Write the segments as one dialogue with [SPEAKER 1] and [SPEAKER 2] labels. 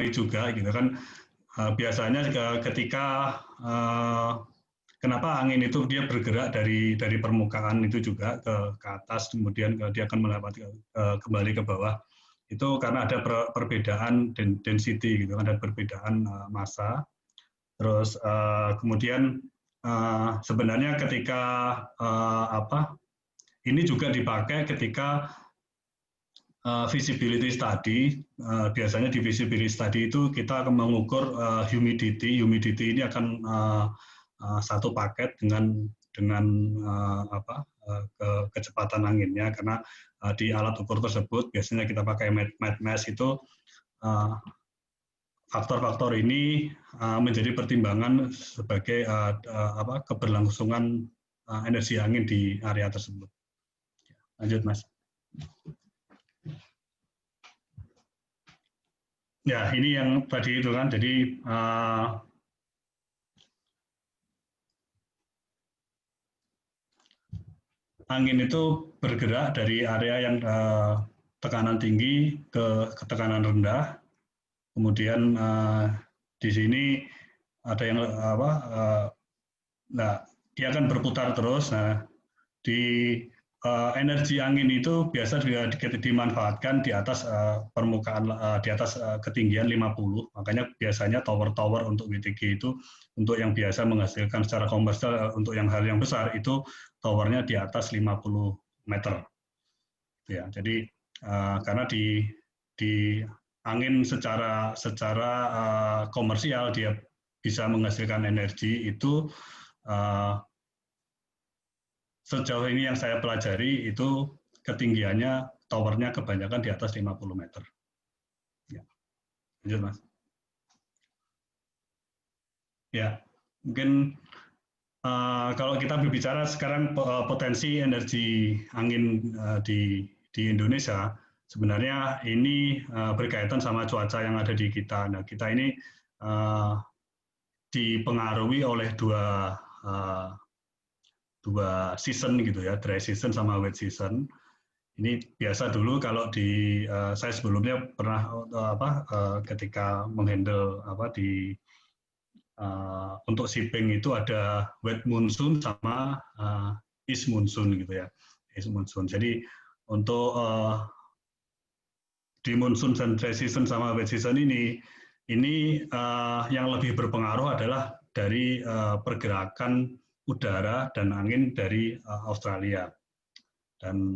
[SPEAKER 1] juga gitu kan. Biasanya ketika kenapa angin itu dia bergerak dari permukaan itu juga ke atas, kemudian dia akan melewati kembali ke bawah. Itu karena ada perbedaan density gitu, ada perbedaan massa. Terus kemudian sebenarnya ketika ini juga dipakai ketika visibility study. Biasanya di visibility study itu kita akan mengukur humidity. Humidity ini akan satu paket dengan kecepatan anginnya, karena di alat ukur tersebut biasanya kita pakai MADMAS itu. Faktor-faktor ini menjadi pertimbangan sebagai keberlangsungan energi angin di area tersebut. Lanjut, Mas. Ya, ini yang tadi itu kan, jadi angin itu bergerak dari area yang tekanan tinggi ke tekanan rendah. Kemudian di sini ada yang dia akan berputar terus. Nah, di energi angin itu biasa dimanfaatkan di atas permukaan, di atas ketinggian 50. Makanya biasanya tower-tower untuk WTG itu untuk yang biasa menghasilkan secara komersial, untuk yang hal yang besar itu towernya di atas 50 meter. Ya, jadi karena di angin secara komersial dia bisa menghasilkan energi itu. Sejauh ini yang saya pelajari itu ketinggiannya, towernya kebanyakan di atas 50 meter. Ya. Lanjut, Mas. Ya, mungkin kalau kita berbicara sekarang potensi energi angin di Indonesia, sebenarnya ini berkaitan sama cuaca yang ada di kita. Nah, kita ini dipengaruhi oleh dua season gitu ya, dry season sama wet season. Ini biasa dulu kalau saya sebelumnya pernah ketika menghandle untuk shipping itu ada wet monsoon sama east monsoon gitu ya, east monsoon. Jadi untuk di monsoon dan dry season sama wet season ini yang lebih berpengaruh adalah dari pergerakan udara dan angin dari Australia. Dan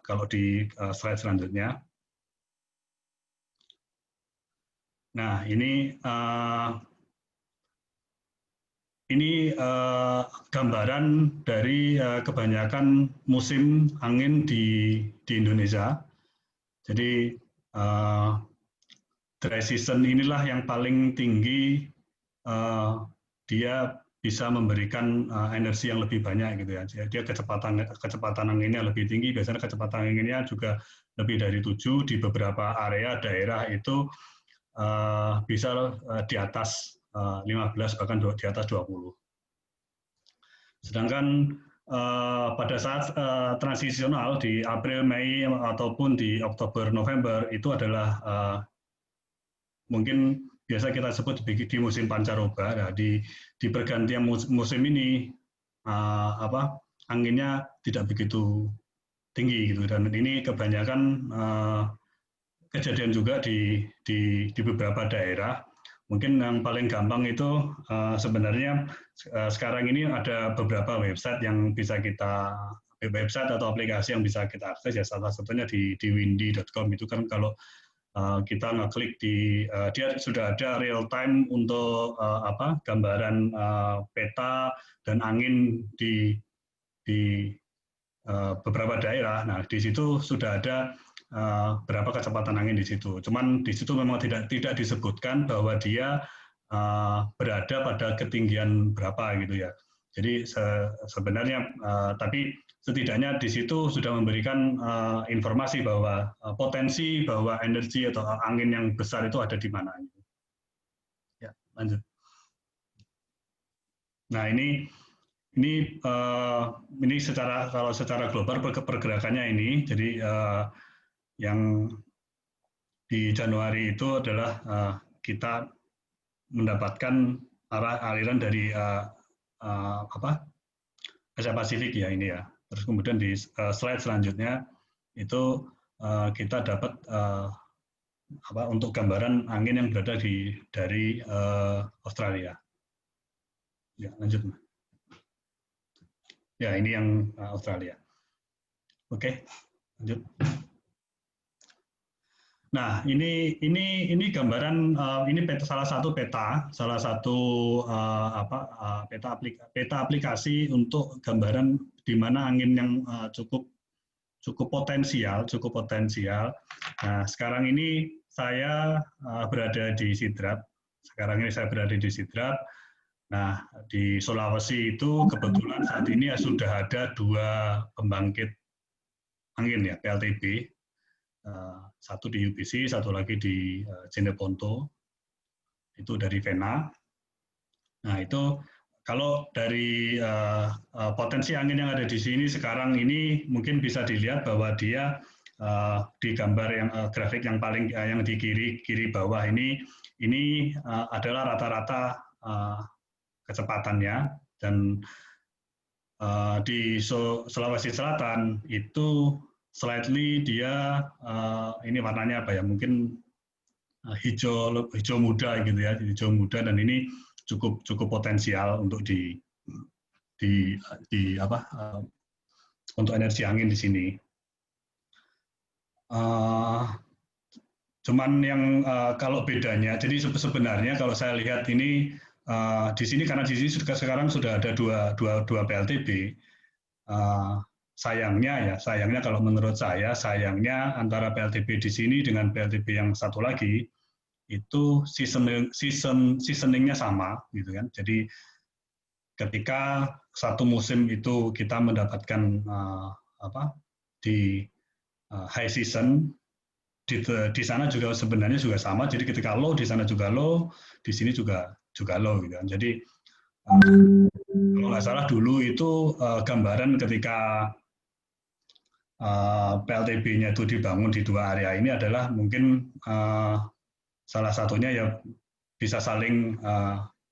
[SPEAKER 1] kalau di slide selanjutnya, nah ini gambaran dari kebanyakan musim angin di Indonesia. Jadi dry season inilah yang paling tinggi, dia bisa memberikan energi yang lebih banyak gitu ya. Dia kecepatan anginnya lebih tinggi, biasanya kecepatan anginnya juga lebih dari 7, di beberapa area daerah itu bisa di atas 15, bahkan di atas 20. Sedangkan pada saat transisional di April, Mei, ataupun di Oktober, November itu adalah mungkin biasa kita sebut di musim pancaroba. Nah, di pergantian musim ini anginnya tidak begitu tinggi gitu, dan ini kebanyakan kejadian juga di beberapa daerah. Mungkin yang paling gampang itu sebenarnya sekarang ini ada beberapa website yang bisa website atau aplikasi yang bisa kita akses ya, salah satunya di windy.com. Itu kan kalau kita ngeklik dia sudah ada real time untuk gambaran peta dan angin di beberapa daerah. Nah, di situ sudah ada berapa kecepatan angin di situ. Cuman di situ memang tidak disebutkan bahwa dia berada pada ketinggian berapa gitu ya. Jadi sebenarnya tapi setidaknya di situ sudah memberikan informasi bahwa potensi bahwa energi atau angin yang besar itu ada di mana. Ya, lanjut. Nah, ini kalau secara global pergerakannya ini. Jadi yang di Januari itu adalah kita mendapatkan aliran dari Asia Pasifik ya ini ya. Terus kemudian di slide selanjutnya itu kita dapat untuk gambaran angin yang berada dari Australia. Ya, lanjut. Ya, ini yang Australia. Oke, lanjut. Nah, ini gambaran, ini salah satu peta aplikasi untuk gambaran di mana angin yang cukup potensial. Nah, sekarang ini saya berada di Sidrap. Nah, di Sulawesi itu kebetulan saat ini sudah ada 2 pembangkit angin ya, PLTB. Satu di UBC, satu lagi di Jeneponto, itu dari Vena. Nah itu kalau dari potensi angin yang ada di sini sekarang ini mungkin bisa dilihat bahwa dia di gambar yang grafik yang paling yang di kiri bawah ini adalah rata-rata kecepatannya, dan di Sulawesi Selatan itu slightly dia ini warnanya apa ya, mungkin hijau muda gitu ya, hijau muda, dan ini cukup cukup potensial untuk untuk energi angin di sini. Cuman yang kalau bedanya, jadi sebenarnya kalau saya lihat ini di sini, karena di sini sekarang sudah ada dua PLTB. Sayangnya kalau menurut saya, antara PLTB di sini dengan PLTB yang satu lagi itu seasoningnya sama gitu kan. Jadi ketika satu musim itu kita mendapatkan di high season, di sana juga sebenarnya juga sama. Jadi ketika low di sana juga low, di sini juga low gitu kan. Jadi kalau nggak salah dulu itu gambaran ketika PLTB-nya itu dibangun di 2 area ini adalah mungkin salah satunya ya bisa saling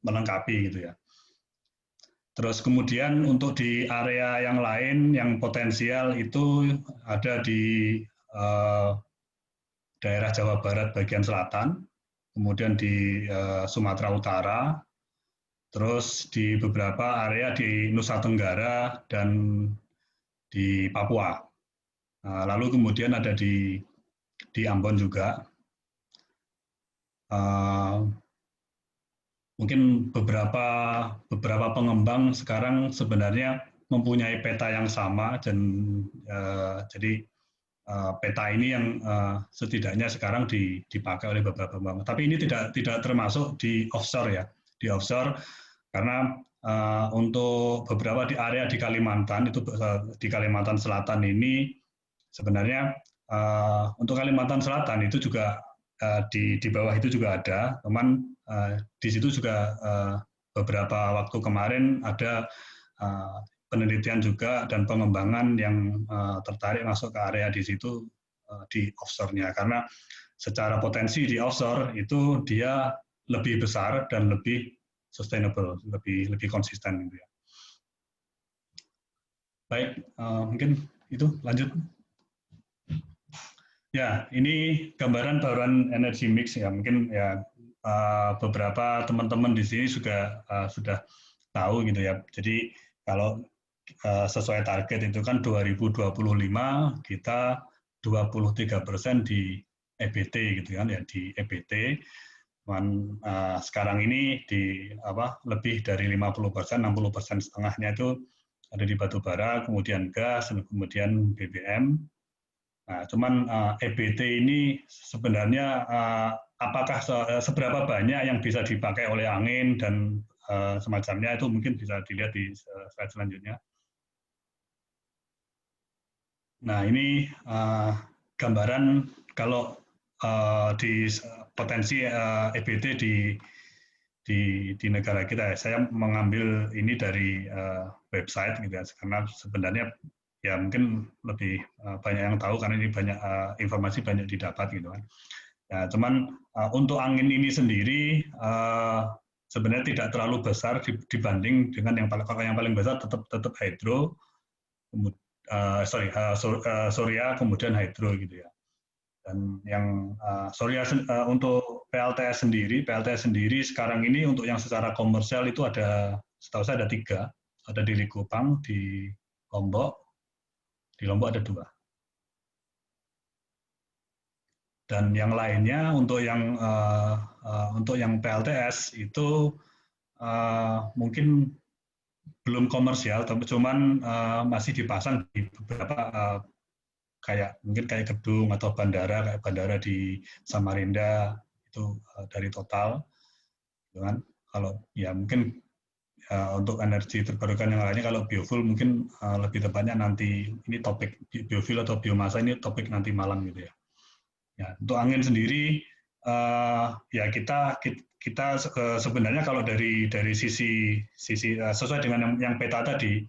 [SPEAKER 1] melengkapi gitu ya. Terus kemudian untuk di area yang lain yang potensial itu ada di daerah Jawa Barat bagian selatan, kemudian di Sumatera Utara, terus di beberapa area di Nusa Tenggara dan di Papua. Lalu kemudian ada di Ambon juga. Mungkin beberapa pengembang sekarang sebenarnya mempunyai peta yang sama, dan jadi peta ini yang setidaknya sekarang dipakai oleh beberapa pengembang. Tapi ini tidak termasuk di offshore ya, di offshore karena untuk beberapa di area di Kalimantan itu di Kalimantan Selatan ini sebenarnya untuk Kalimantan Selatan itu juga di bawah itu juga ada, teman di situ juga beberapa waktu kemarin ada penelitian juga dan pengembangan yang tertarik masuk ke area di situ di offshore-nya, karena secara potensi di offshore itu dia lebih besar dan lebih sustainable, lebih konsisten gitu ya. Baik, mungkin itu lanjut. Ya, ini gambaran bauran energi mix ya, mungkin ya beberapa teman-teman di sini juga sudah tahu gitu ya. Jadi kalau sesuai target itu kan 2025 kita 23% di EBT gitu kan ya, di EBT. Sekarang ini di lebih dari 50%, 60% setengahnya itu ada di batu bara, kemudian gas, kemudian BBM. Nah, cuman EBT ini sebenarnya apakah seberapa banyak yang bisa dipakai oleh angin dan semacamnya, itu mungkin bisa dilihat di slide selanjutnya. Nah, ini gambaran kalau di potensi EBT di negara kita ya. Saya mengambil ini dari website gitu ya, karena sebenarnya ya mungkin lebih banyak yang tahu karena ini banyak informasi banyak didapat gitu kan. Ya, cuman untuk angin ini sendiri sebenarnya tidak terlalu besar dibanding dengan yang paling, kalau yang paling besar tetap hydro, surya kemudian hydro gitu ya. Dan yang surya untuk PLTS sendiri sekarang ini untuk yang secara komersial itu ada, setahu saya ada 3, ada di Likupang, di Lombok ada 2. Dan yang lainnya untuk yang PLTS itu mungkin belum komersial, tapi cuman masih dipasang di beberapa mungkin kayak gedung atau bandara, kayak bandara di Samarinda itu dari Total, gitu kan. Kalau ya mungkin untuk energi terbarukan yang lainnya, kalau biofuel mungkin lebih tepatnya nanti, ini topik biofuel atau biomasa ini topik nanti malam gitu ya. Ya, untuk angin sendiri ya kita sebenarnya kalau dari sisi sesuai dengan yang peta tadi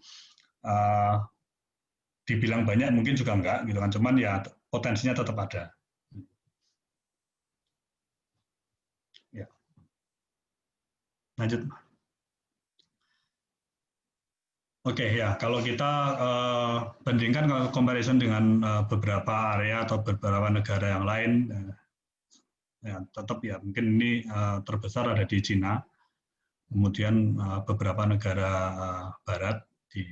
[SPEAKER 1] dibilang banyak mungkin juga enggak gitu kan, cuman ya potensinya tetap ada. Ya, lanjut. Oke, ya kalau kita bandingkan comparison dengan beberapa area atau beberapa negara yang lain, ya tetap ya mungkin ini terbesar ada di Cina, kemudian beberapa negara barat di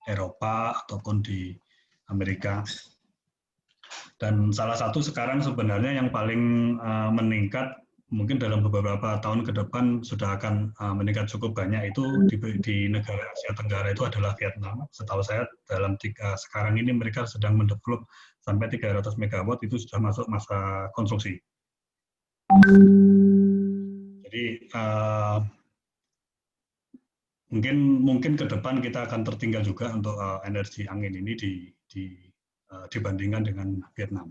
[SPEAKER 1] Eropa ataupun di Amerika. Dan salah satu sekarang sebenarnya yang paling meningkat mungkin dalam beberapa tahun ke depan sudah akan meningkat cukup banyak itu di negara Asia Tenggara itu adalah Vietnam. Setahu saya sekarang ini mereka sedang mendevelop sampai 300 megawatt itu sudah masuk masa konstruksi. Jadi mungkin ke depan kita akan tertinggal juga untuk energi angin ini dibandingkan dengan Vietnam.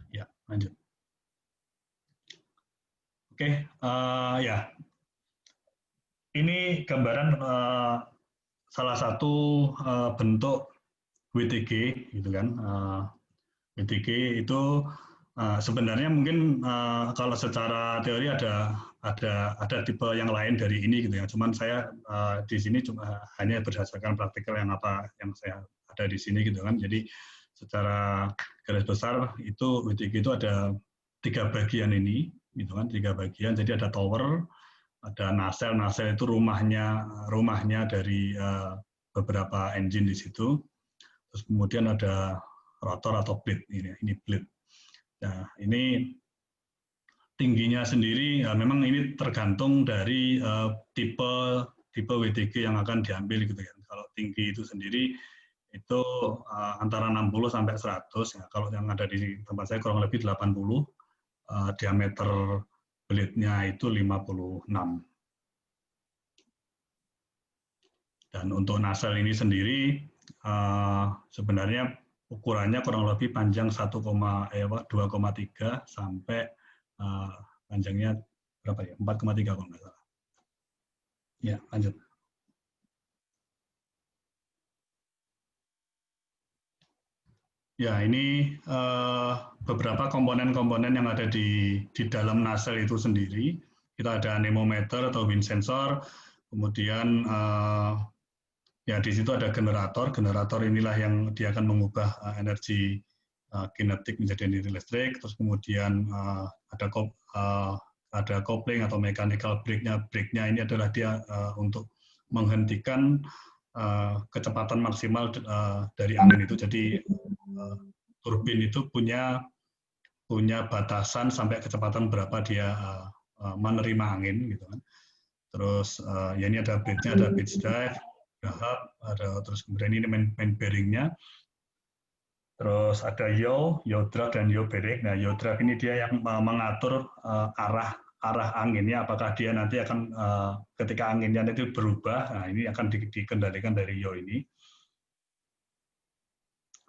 [SPEAKER 1] Ya, lanjut. Oke, ya. Ini gambaran salah satu bentuk WTG, gitu kan. WTG itu sebenarnya mungkin kalau secara teori ada tipe yang lain dari ini gitu ya. Cuman saya di sini cuma hanya berdasarkan praktikal yang saya ada di sini gitu kan. Jadi secara garis besar itu WTG itu ada 3 bagian ini gitu kan, 3 bagian. Jadi ada tower, ada nacelle itu rumahnya dari beberapa engine di situ. Terus kemudian ada rotor atau blade ini blade. Nah, ini tingginya sendiri memang ini tergantung dari tipe WTG yang akan diambil gitu ya. Kalau tinggi itu sendiri itu antara 60 sampai 100 ya. Kalau yang ada di tempat saya kurang lebih 80, diameter blade-nya itu 56. Dan untuk nacelle ini sendiri sebenarnya ukurannya kurang lebih panjang 2,3 sampai panjangnya berapa ya? 4,3 kalau nggak salah. Ya, lanjut. Ya, ini beberapa komponen-komponen yang ada di dalam nacelle itu sendiri. Kita ada anemometer atau wind sensor, kemudian ya di situ ada generator. Generator inilah yang dia akan mengubah energi kinetik menjadi energi listrik. Terus kemudian ada coupling atau mechanical brake-nya. Brake-nya ini adalah dia untuk menghentikan kecepatan maksimal dari angin itu. Jadi turbin itu punya batasan sampai kecepatan berapa dia menerima angin gitu kan. Terus ya ini ada blade-nya, ada pitch drive, terus kemudian ini main bearing-nya. Terus ada yaw drive dan yaw bearing. Nah, yaw drive ini dia yang mengatur arah anginnya, apakah dia nanti akan ketika anginnya nanti berubah, nah ini akan dikendalikan dari yaw ini.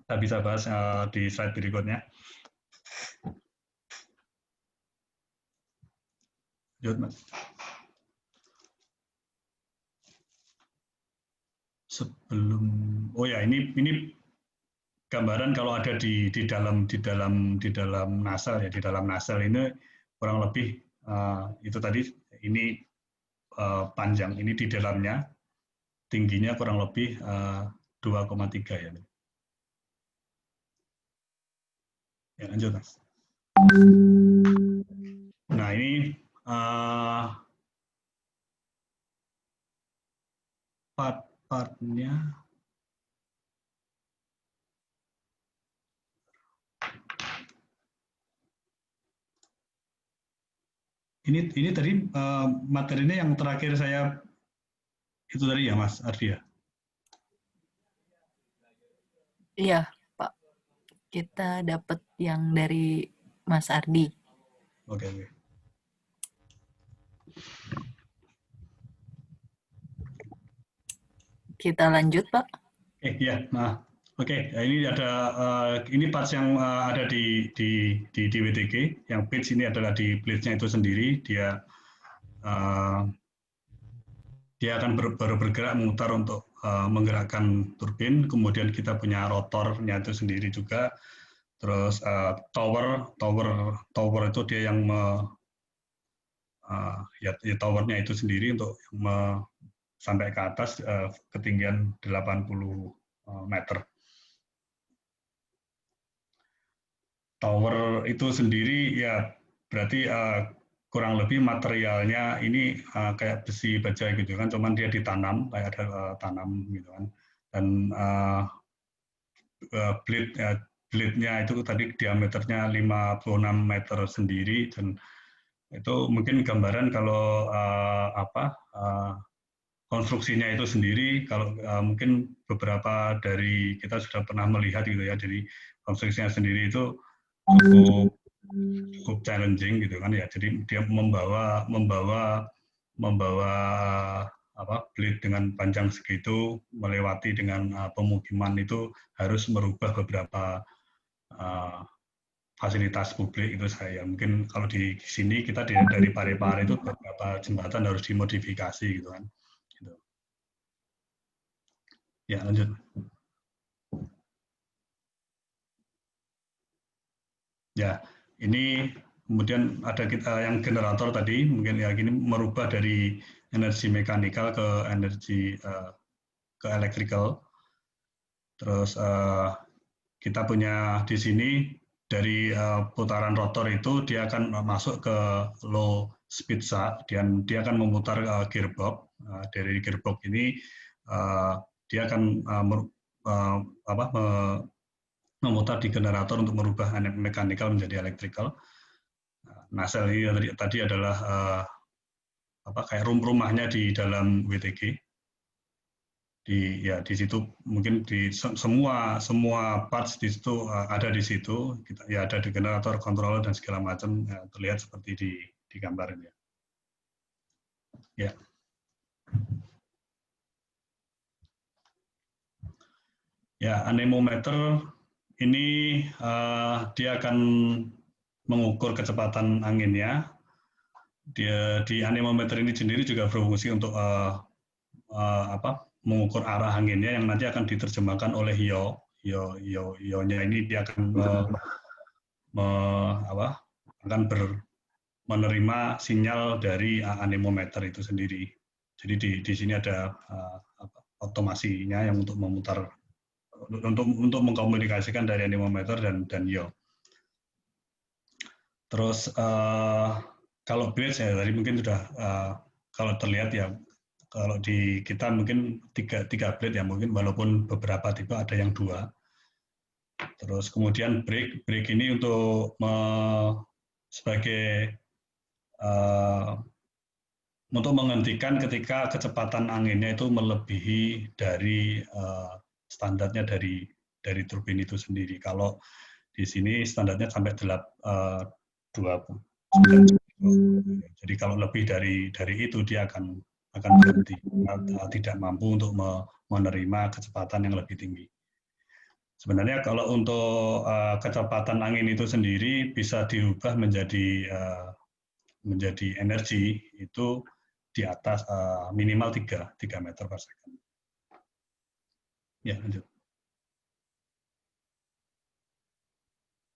[SPEAKER 1] Kita bisa bahas di slide berikutnya. Sebelum, oh ya ini gambaran kalau ada di dalam nasal ya, di dalam nasal ini kurang lebih itu tadi, ini panjang, ini di dalamnya tingginya kurang lebih 2,3 ya. Ya, lanjut Mas. Nah ini part-partnya. Ini tadi materinya yang terakhir saya itu tadi ya Mas Arfi ya?
[SPEAKER 2] Iya, Pak. Kita dapat yang dari Mas Ardi.
[SPEAKER 1] Oke, oke.
[SPEAKER 2] Kita lanjut, Pak.
[SPEAKER 1] Ya, nah, oke. Nah, ini ada ini parts yang ada di WTG, yang pitch ini adalah di blade-nya itu sendiri, dia akan bergerak memutar untuk menggerakkan turbin, kemudian kita punya rotornya itu sendiri juga, terus tower itu dia yang ya towernya itu sendiri untuk sampai ke atas ketinggian 80 meter. Tower itu sendiri ya berarti kurang lebih materialnya ini kayak besi baja gitu kan, cuman dia ditanam kayak ada tanam gitu kan, dan blade-nya itu tadi diameternya 56 meter sendiri, dan itu mungkin gambaran kalau konstruksinya itu sendiri, kalau mungkin beberapa dari kita sudah pernah melihat gitu ya, jadi konstruksinya sendiri itu cukup challenging gitu kan ya, jadi dia membawa blade dengan panjang segitu melewati dengan pemukiman itu harus merubah beberapa fasilitas publik itu saya. Mungkin kalau di sini kita dari Parepare itu beberapa jembatan harus dimodifikasi gitu kan. Gitu. Ya, lanjut. Ya, ini kemudian ada kita yang generator tadi, mungkin ya gini merubah dari energi mekanikal ke energi ke electrical. Terus kita punya di sini dari putaran rotor itu dia akan masuk ke low speed shaft, dan dia akan memutar gearbox. Dari gearbox ini dia akan memutar di generator untuk merubah mekanikal menjadi electrical. Nasel ini tadi adalah kayak rumahnya di dalam WTG. Di situ mungkin di semua parts di situ ada di situ. Ya ada di generator, controller dan segala macam, ya, terlihat seperti di gambar ini. Ya. Ya, anemometer ini dia akan mengukur kecepatan anginnya. Di anemometer ini sendiri juga berfungsi untuk mengukur arah anginnya yang nanti akan diterjemahkan oleh ionya ini dia akan menerima sinyal dari anemometer itu sendiri. Jadi di sini ada otomasinya yang untuk memutar, untuk mengkomunikasikan dari anemometer dan io. Terus kalau blade saya tadi mungkin sudah kalau terlihat ya, kalau di kita mungkin tiga blade ya, mungkin walaupun beberapa tipe ada yang 2. Terus kemudian brake ini untuk sebagai untuk menghentikan ketika kecepatan anginnya itu melebihi dari standarnya dari turbin itu sendiri. Kalau di sini standarnya sampai 20. Jadi kalau lebih dari itu dia akan berhenti, tidak mampu untuk menerima kecepatan yang lebih tinggi. Sebenarnya kalau untuk kecepatan angin itu sendiri bisa diubah menjadi energi itu di atas minimal 3 meter per second. Ya, lanjut.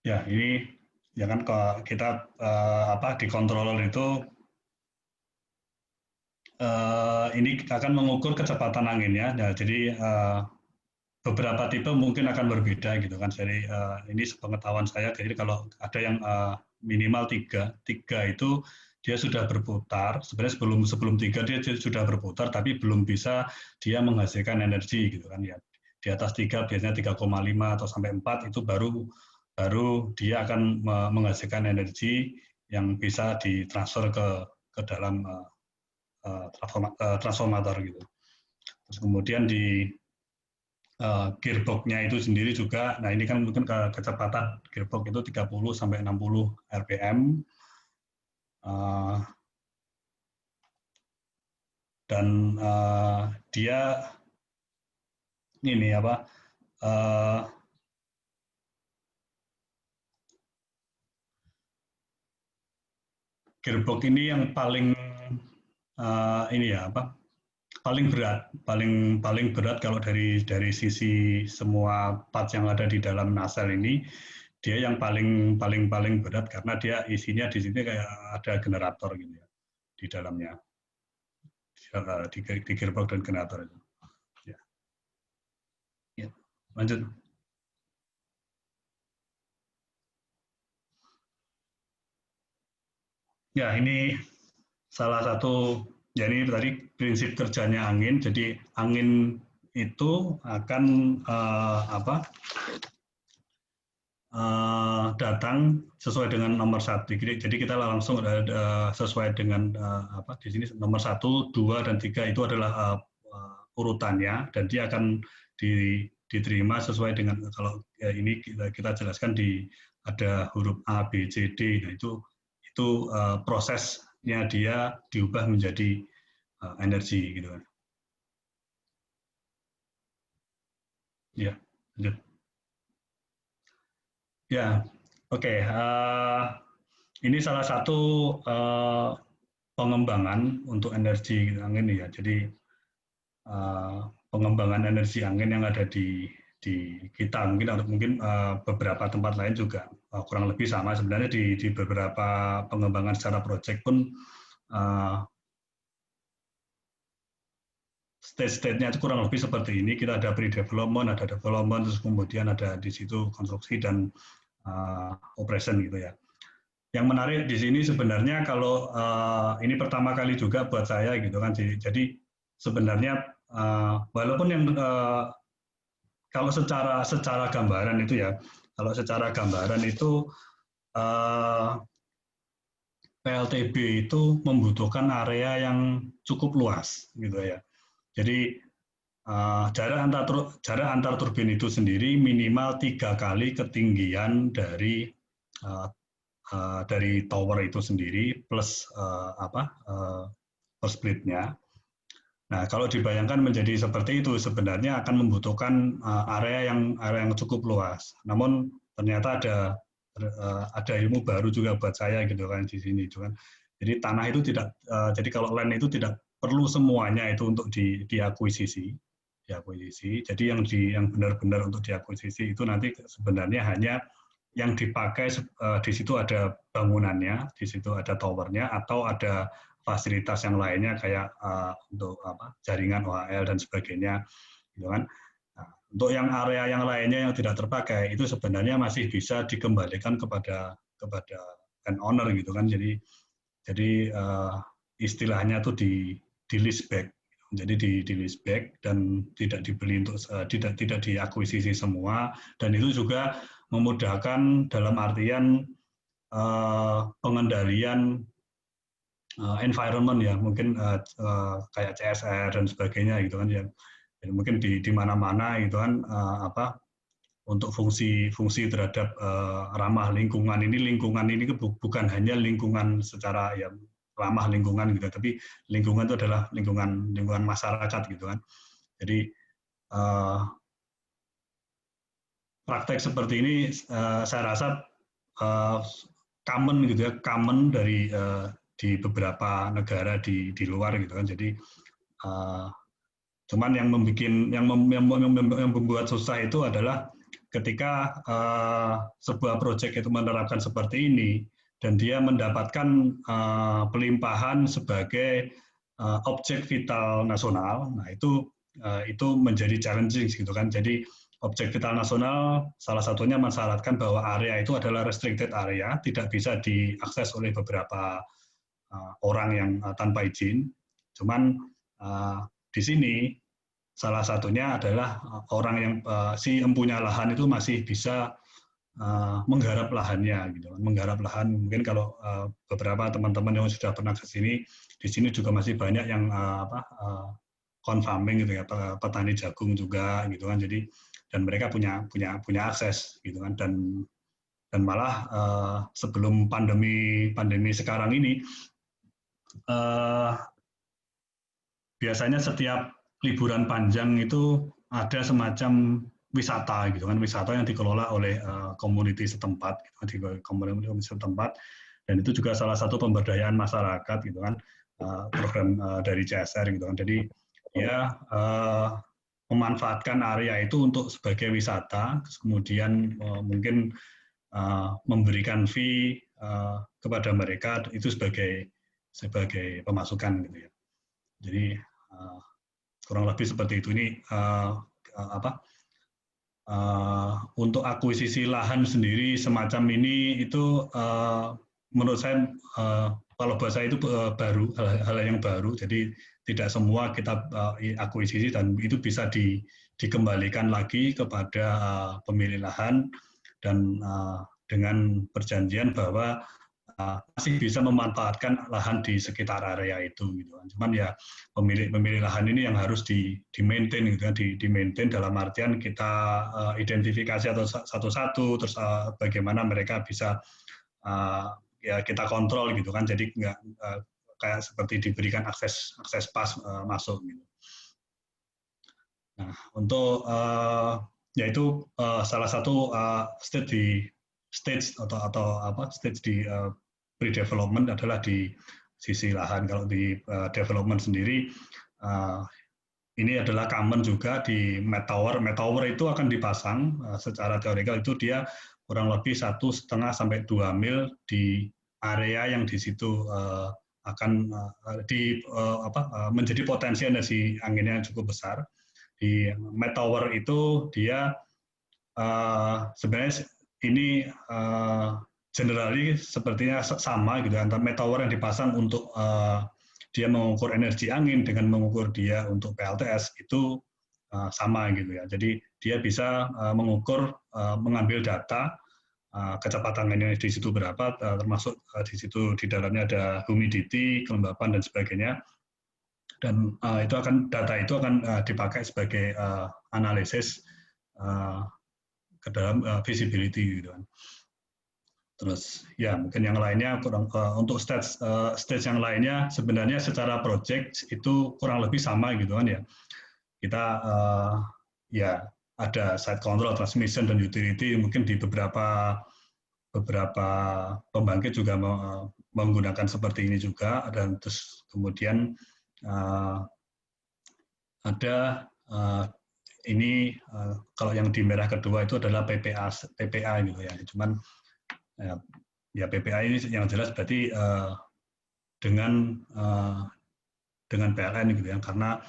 [SPEAKER 1] Ya, ini ya kan kalau kita di controller itu ini akan mengukur kecepatan anginnya. Nah, jadi beberapa tipe mungkin akan berbeda gitu kan. Jadi ini sepengetahuan saya. Jadi kalau ada yang minimal tiga itu dia sudah berputar. Sebenarnya sebelum tiga dia sudah berputar, tapi belum bisa dia menghasilkan energi gitu kan ya. Di atas tiga biasanya 3,5 atau sampai 4 itu baru dia akan menghasilkan energi yang bisa ditransfer ke dalam transformator gitu. Terus kemudian di gearbox-nya itu sendiri juga, nah ini kan mungkin kecepatan gearbox itu 30 sampai 60 rpm dan dia ini apa gearbox ini yang paling ini ya apa paling berat kalau dari sisi semua parts yang ada di dalam nacelle ini dia yang paling berat karena dia isinya di sini kayak ada generator gitu ya di dalamnya di gearbox dan generator itu. Ya. Ya. Lanjut. Ya ini salah satu ya ini tadi prinsip kerjanya angin. Jadi angin itu akan datang sesuai dengan nomor satu. Jadi kita langsung sesuai dengan di sini nomor 1, 2, dan 3 itu adalah urutannya dan dia akan diterima sesuai dengan kalau ini kita jelaskan ada huruf A, B, C, D. Nah itu prosesnya dia diubah menjadi energi gitu kan. Ya, lanjut. Ya, oke. Ini salah satu pengembangan untuk energi angin ya. Jadi pengembangan energi angin yang ada di kita mungkin beberapa tempat lain juga kurang lebih sama. Sebenarnya di beberapa pengembangan secara proyek pun stage-nya itu kurang lebih seperti ini. Kita ada pre-development, ada development, terus kemudian ada di situ konstruksi dan operation gitu ya. Yang menarik di sini sebenarnya kalau ini pertama kali juga buat saya gitu kan. Jadi sebenarnya walaupun yang kalau secara gambaran itu ya, kalau secara gambaran itu PLTB itu membutuhkan area yang cukup luas gitu ya. Jadi jarak antar turbin itu sendiri minimal 3 kali ketinggian dari tower itu sendiri plus per splitnya. Nah, kalau dibayangkan menjadi seperti itu, sebenarnya akan membutuhkan area yang cukup luas. Namun ternyata ada ilmu baru juga buat saya gitu kan di sini, kan. Jadi tanah itu tidak, jadi kalau land itu tidak perlu semuanya itu untuk diakuisisi. Jadi yang benar-benar untuk diakuisisi itu nanti sebenarnya hanya yang dipakai di situ ada bangunannya, di situ ada towernya, atau ada fasilitas yang lainnya kayak untuk jaringan OHL dan sebagainya, gitu kan. Nah, untuk yang area yang lainnya yang tidak terpakai itu sebenarnya masih bisa dikembalikan kepada landowner gitu kan. Jadi istilahnya tuh di lease back. Jadi di lease back dan tidak dibeli untuk tidak diakuisisi semua, dan itu juga memudahkan dalam artian pengendalian environment ya, mungkin kayak CSR dan sebagainya gitu kan ya. Jadi mungkin di mana-mana gitu kan untuk fungsi terhadap ramah lingkungan ini bukan hanya lingkungan secara ya ramah lingkungan gitu, tapi lingkungan itu adalah lingkungan masyarakat gitu kan. Jadi praktek seperti ini saya rasa common gitu ya, common dari di beberapa negara di luar gitu kan. Jadi cuman yang membuat susah itu adalah ketika sebuah proyek itu menerapkan seperti ini dan dia mendapatkan pelimpahan sebagai objek vital nasional, nah itu menjadi challenging gitu kan. Jadi objek vital nasional salah satunya mensyaratkan bahwa area itu adalah restricted area, tidak bisa diakses oleh beberapa orang yang tanpa izin. Cuman di sini salah satunya adalah orang yang si empunya lahan itu masih bisa menggarap lahannya, gitu. Menggarap lahan mungkin kalau beberapa teman-teman yang sudah pernah ke sini, di sini juga masih banyak yang corn farming gitu ya, petani jagung juga, gitu kan. Jadi dan mereka punya akses, gitu kan. Dan malah sebelum pandemi sekarang ini biasanya setiap liburan panjang itu ada semacam wisata gitu kan, wisata yang dikelola oleh community setempat, gitu kan, di komunitas setempat, dan itu juga salah satu pemberdayaan masyarakat gitu kan, program dari CSR gitu kan. Jadi ya memanfaatkan area itu untuk sebagai wisata, kemudian mungkin memberikan fee kepada mereka itu sebagai pemasukan gitu ya. Jadi kurang lebih seperti itu. Ini untuk akuisisi lahan sendiri semacam ini itu menurut saya kalau bahasa itu baru, hal yang baru. Jadi tidak semua kita akuisisi dan itu bisa dikembalikan lagi kepada pemilik lahan dan dengan perjanjian bahwa masih bisa memanfaatkan lahan di sekitar area itu, gitu kan. Cuman ya pemilik lahan ini yang harus di-maintain, gitu kan, di-maintain dalam artian kita identifikasi atau satu-satu, terus bagaimana mereka bisa ya kita kontrol, gitu kan. Jadi nggak kayak seperti diberikan akses pas masuk, gitu. Nah, untuk yaitu salah satu stage di pre-development adalah di sisi lahan. Kalau di development sendiri, ini adalah common juga di Met Tower. Met Tower itu akan dipasang secara teorikal itu dia kurang lebih 1,5 sampai 2 mil di area yang di situ akan menjadi potensi energi anginnya yang cukup besar. Di Met Tower itu dia sebenarnya ini generally sepertinya sama gitu, antara Met Tower yang dipasang untuk dia mengukur energi angin dengan mengukur dia untuk PLTS itu sama gitu ya. Jadi dia bisa mengukur, mengambil data kecepatan angin di situ berapa, termasuk di situ di dalamnya ada humidity, kelembapan dan sebagainya. Dan data itu akan dipakai sebagai analisis ke dalam visibility gitu kan. Terus ya mungkin yang lainnya untuk stage yang lainnya sebenarnya secara project itu kurang lebih sama gitu kan ya. Kita ya ada site control, transmission dan utility, mungkin di beberapa pembangkit juga menggunakan seperti ini juga. Dan terus kemudian ada ini kalau yang di merah kedua itu adalah PPA gitu ya. Cuman ya PPA ini yang jelas berarti dengan PLN gitu ya. Karena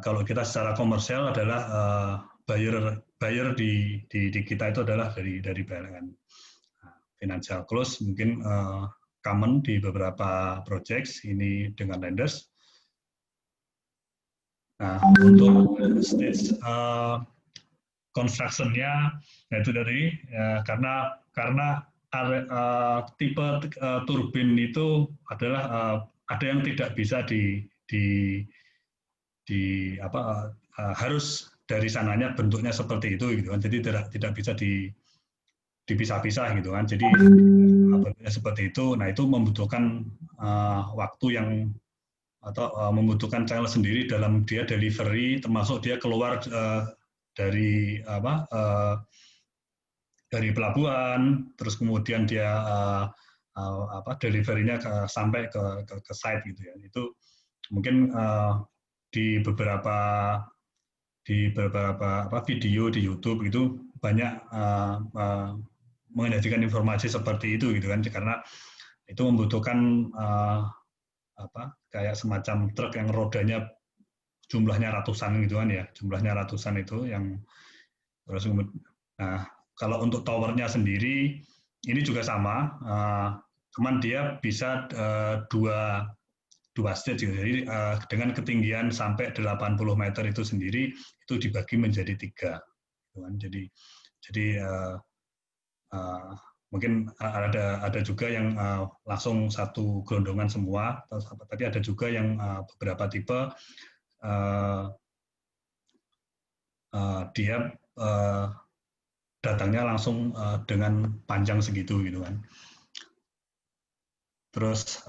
[SPEAKER 1] kalau kita secara komersial adalah buyer di kita itu adalah dari PLN. Financial close mungkin common di beberapa projects ini dengan lenders. Nah, untuk stage construction-nya itu dari karena tipe turbin itu adalah ada yang tidak bisa harus dari sananya bentuknya seperti itu gitu kan. Jadi tidak bisa dipisah-pisah gitu kan. Jadi bentuknya seperti itu. Nah, itu membutuhkan waktu yang atau membutuhkan challenge sendiri dalam dia delivery, termasuk dia keluar dari dari pelabuhan, terus kemudian dia delivery-nya sampai ke site gitu ya. Itu mungkin di beberapa video di YouTube itu banyak menyajikan informasi seperti itu gitu kan, karena itu membutuhkan kayak semacam truk yang rodanya jumlahnya ratusan gitu kan ya, jumlahnya ratusan itu yang terus. Nah, kalau untuk towernya sendiri ini juga sama, cuman dia bisa dua stage gitu. Jadi dengan ketinggian sampai 80 meter itu sendiri itu dibagi menjadi 3. Gitu kan. Jadi mungkin ada juga yang langsung satu gelondongan semua, tapi ada juga yang beberapa tipe dia datangnya langsung dengan panjang segitu gitu kan. Terus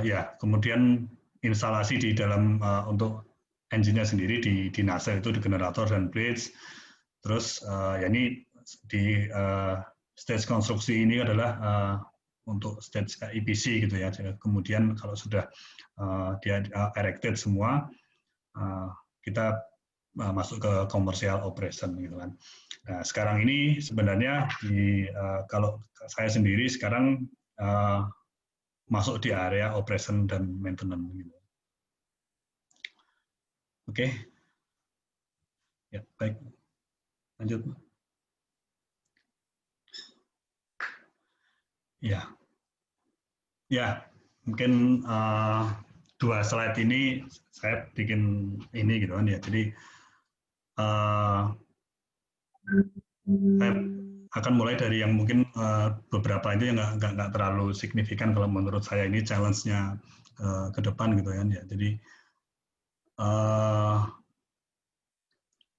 [SPEAKER 1] ya kemudian instalasi di dalam untuk engine-nya sendiri di nacelle itu di generator dan blades. Terus ya ini di stage konstruksi ini adalah untuk stage EPC gitu ya. Kemudian kalau sudah dia erected semua, kita masuk ke commercial operation gitu kan. Nah, sekarang ini sebenarnya kalau saya sendiri sekarang masuk di area operation dan maintenance gitu. Oke. Ya, baik. Lanjut. Ya. Ya, mungkin 2 slide ini saya bikin ini gitu kan ya. Jadi saya akan mulai dari yang mungkin beberapa itu yang nggak terlalu signifikan kalau menurut saya ini challenge-nya ke depan gitu kan ya. Jadi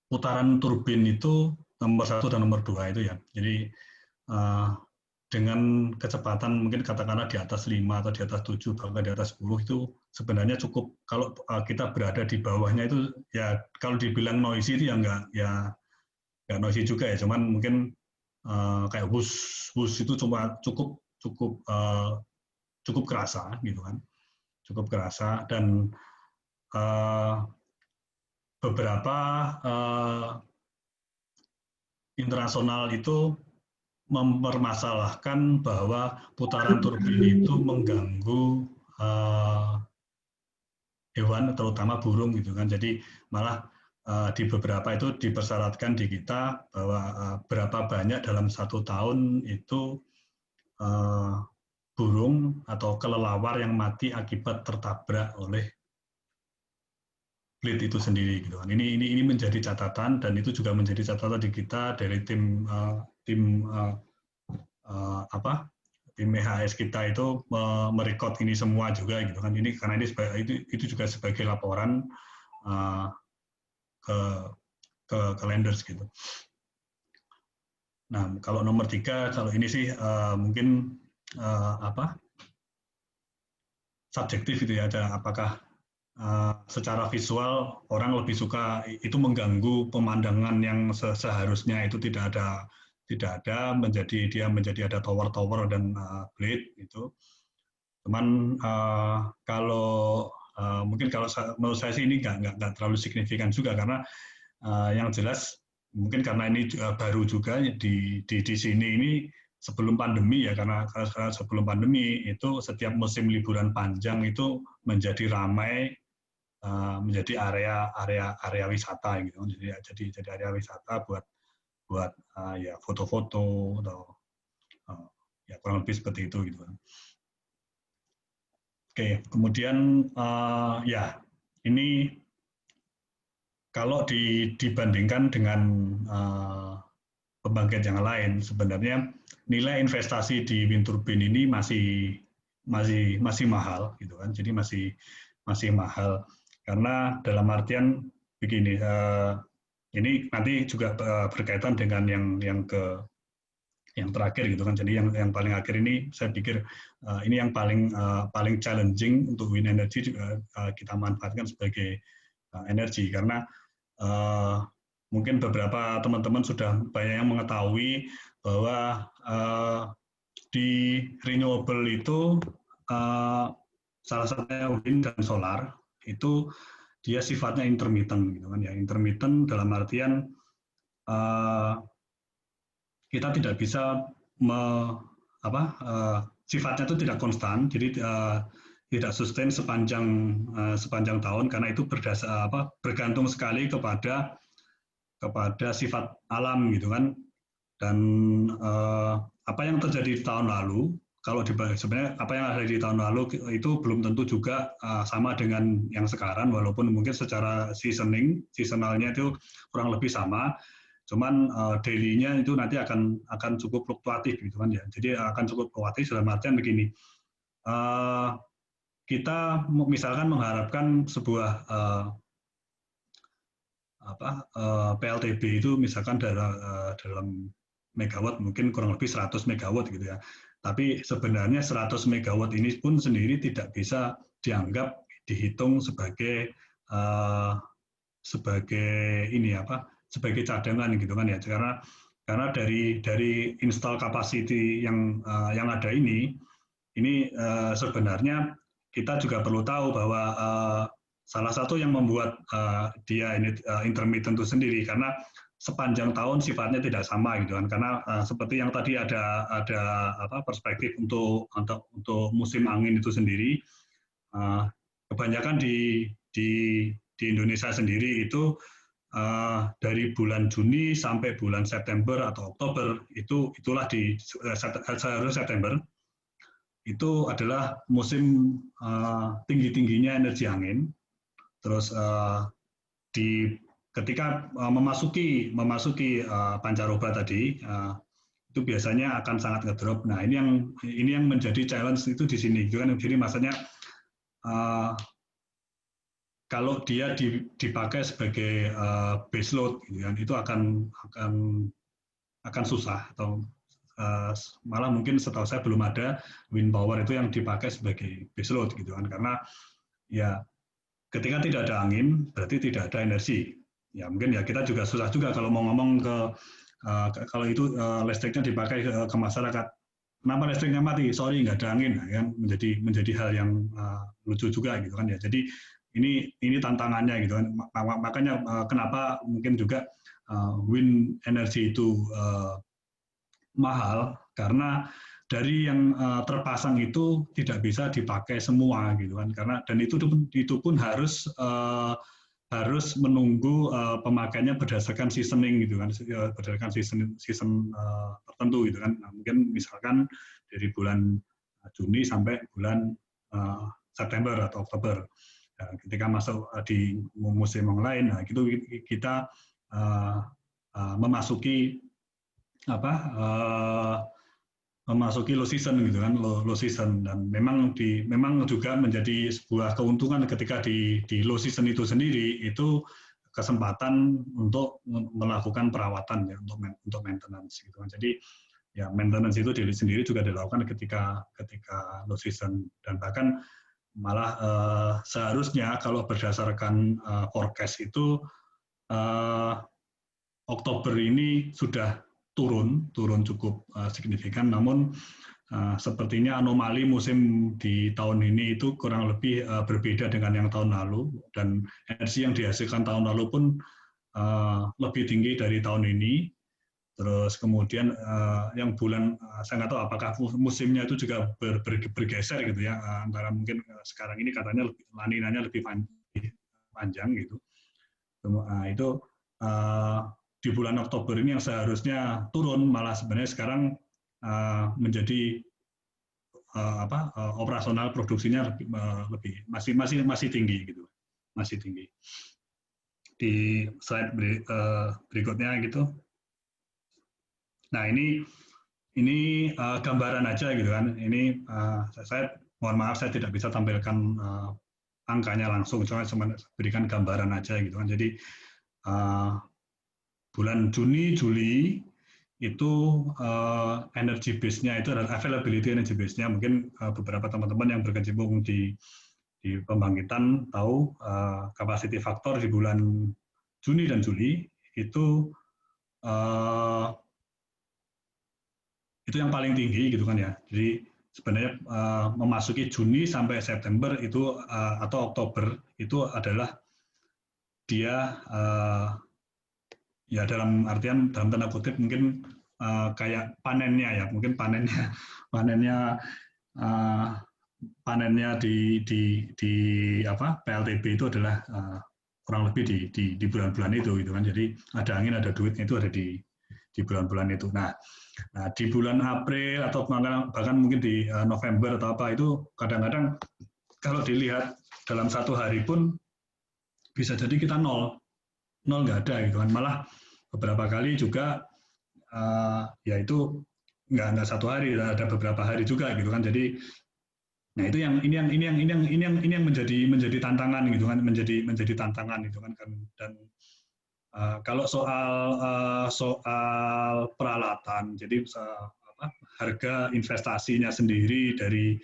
[SPEAKER 1] putaran turbin itu nomor 1 dan nomor 2 itu ya. Jadi dengan kecepatan mungkin katakanlah di atas 5 atau di atas 7 bahkan di atas 10 itu sebenarnya cukup. Kalau kita berada di bawahnya itu ya kalau dibilang noisy itu ya nggak noisy juga ya, cuman mungkin kayak wush itu cuma cukup kerasa gitu kan, cukup kerasa. Dan beberapa internasional itu mempermasalahkan bahwa putaran turbin itu mengganggu hewan, terutama burung gitu kan. Jadi malah di beberapa itu dipersyaratkan di kita bahwa berapa banyak dalam 1 tahun itu burung atau kelelawar yang mati akibat tertabrak oleh blade itu sendiri gitu kan. Ini menjadi catatan, dan itu juga menjadi catatan di kita dari tim EHS kita itu merekod ini semua juga gitu kan. Ini karena itu juga sebagai laporan ke lenders gitu. Nah, kalau nomor 3, kalau ini sih mungkin subjektif gitu ya, apakah secara visual orang lebih suka itu mengganggu pemandangan yang seharusnya itu tidak ada, menjadi ada tower dan blade gitu. Cuman kalau mungkin kalau menurut saya sih ini nggak terlalu signifikan juga, karena yang jelas mungkin karena ini baru juga di sini ini sebelum pandemi ya, karena sebelum pandemi itu setiap musim liburan panjang itu menjadi ramai, menjadi area wisata gitu. Jadi area wisata buat ya foto-foto atau ya kurang lebih seperti itu gitu. Oke, kemudian ya ini kalau dibandingkan dengan pembangkit yang lain, sebenarnya nilai investasi di wind turbine ini masih mahal gitu kan. Jadi masih mahal, karena dalam artian begini, ini nanti juga berkaitan dengan yang terakhir gitu kan. Jadi yang paling akhir ini saya pikir ini yang paling challenging untuk wind energy juga kita manfaatkan sebagai energi, karena mungkin beberapa teman-teman sudah banyak yang mengetahui bahwa di renewable itu salah satunya wind dan solar itu dia sifatnya intermittent gitu kan ya. Intermittent dalam artian kita tidak bisa sifatnya itu tidak konstan, jadi tidak sustain sepanjang tahun karena itu bergantung sekali kepada sifat alam gitu kan. Dan apa yang terjadi di tahun lalu, kalau sebenarnya apa yang ada di tahun lalu itu belum tentu juga sama dengan yang sekarang, walaupun mungkin secara seasonalnya itu kurang lebih sama. Cuman daily-nya itu nanti akan cukup fluktuatif gitu kan ya. Jadi akan cukup fluktuatif dalam artian begini. Kita misalkan mengharapkan sebuah PLTB itu misalkan dalam megawatt mungkin kurang lebih 100 megawatt gitu ya. Tapi sebenarnya 100 megawatt ini pun sendiri tidak bisa dianggap dihitung sebagai sebagai cadangan gitu kan ya, karena dari install capacity yang ada ini sebenarnya kita juga perlu tahu bahwa salah satu yang membuat dia ini intermittent itu sendiri karena sepanjang tahun sifatnya tidak sama gitu kan, karena seperti yang tadi ada perspektif untuk musim angin itu sendiri, kebanyakan di Indonesia sendiri itu dari bulan Juni sampai bulan September atau Oktober itulah seharusnya September itu adalah musim tinggi-tingginya energi angin. Terus ketika memasuki pancaroba tadi itu biasanya akan sangat ngedrop. Nah ini yang menjadi challenge itu di sini. Jadi maksudnya kalau dia dipakai sebagai base load, itu akan susah atau malah mungkin setahu saya belum ada wind power itu yang dipakai sebagai base load gitu kan, karena ya ketika tidak ada angin berarti tidak ada energi. Ya mungkin ya kita juga susah juga kalau mau ngomong kalau itu listriknya dipakai ke masyarakat. Kenapa listriknya mati? Sorry nggak ada angin, kan menjadi hal yang lucu juga gitu kan ya. Jadi ini tantangannya gitu kan. Makanya kenapa mungkin juga wind energy itu mahal, karena dari yang terpasang itu tidak bisa dipakai semua gitu kan, karena dan itu pun harus menunggu pemakaiannya berdasarkan seasoning gitu kan, berdasarkan season tertentu gitu kan. Nah, mungkin misalkan dari bulan Juni sampai bulan September atau Oktober. Nah, ketika masuk di musim yang lain, nah itu kita memasuki memasuki low season gitu kan, low season, dan memang juga menjadi sebuah keuntungan ketika di low season itu sendiri itu kesempatan untuk melakukan perawatan ya, untuk maintenance gitu kan. Jadi ya maintenance itu sendiri juga dilakukan ketika low season, dan bahkan malah seharusnya kalau berdasarkan forecast itu Oktober ini sudah turun cukup signifikan, namun sepertinya anomali musim di tahun ini itu kurang lebih berbeda dengan yang tahun lalu, dan energi yang dihasilkan tahun lalu pun lebih tinggi dari tahun ini. Terus kemudian yang bulan saya nggak tahu apakah musimnya itu juga bergeser gitu ya, antara mungkin sekarang ini katanya laninanya lebih panjang gitu. Itu di bulan Oktober ini yang seharusnya turun malah sebenarnya sekarang menjadi operasional produksinya lebih masih tinggi gitu, masih tinggi. Di slide berikutnya gitu. Nah ini gambaran aja gitu kan. Ini saya mohon maaf saya tidak bisa tampilkan angkanya langsung, cuma berikan gambaran aja gitu kan. Jadi bulan Juni, Juli itu energy base-nya itu adalah availability energy base-nya. Mungkin beberapa teman-teman yang berkecimpung di pembangkitan tahu capacity factor di bulan Juni dan Juli itu yang paling tinggi gitu kan ya. Jadi sebenarnya memasuki Juni sampai September itu atau Oktober itu adalah dia ya dalam artian dalam tanda kutip mungkin kayak panennya ya, mungkin panennya panennya di apa PLTB itu adalah kurang lebih di bulan-bulan itu gitu kan. Jadi ada angin, ada duitnya itu ada di bulan-bulan itu. Nah, di bulan April atau bahkan mungkin di November atau apa itu kadang-kadang kalau dilihat dalam satu hari pun bisa jadi kita nol nggak ada gitu kan. Malah beberapa kali juga ya itu nggak satu hari, ada beberapa hari juga gitu kan. Jadi nah itu yang menjadi tantangan gitu kan, menjadi tantangan gitu kan. Dan kalau soal peralatan, jadi harga investasinya sendiri dari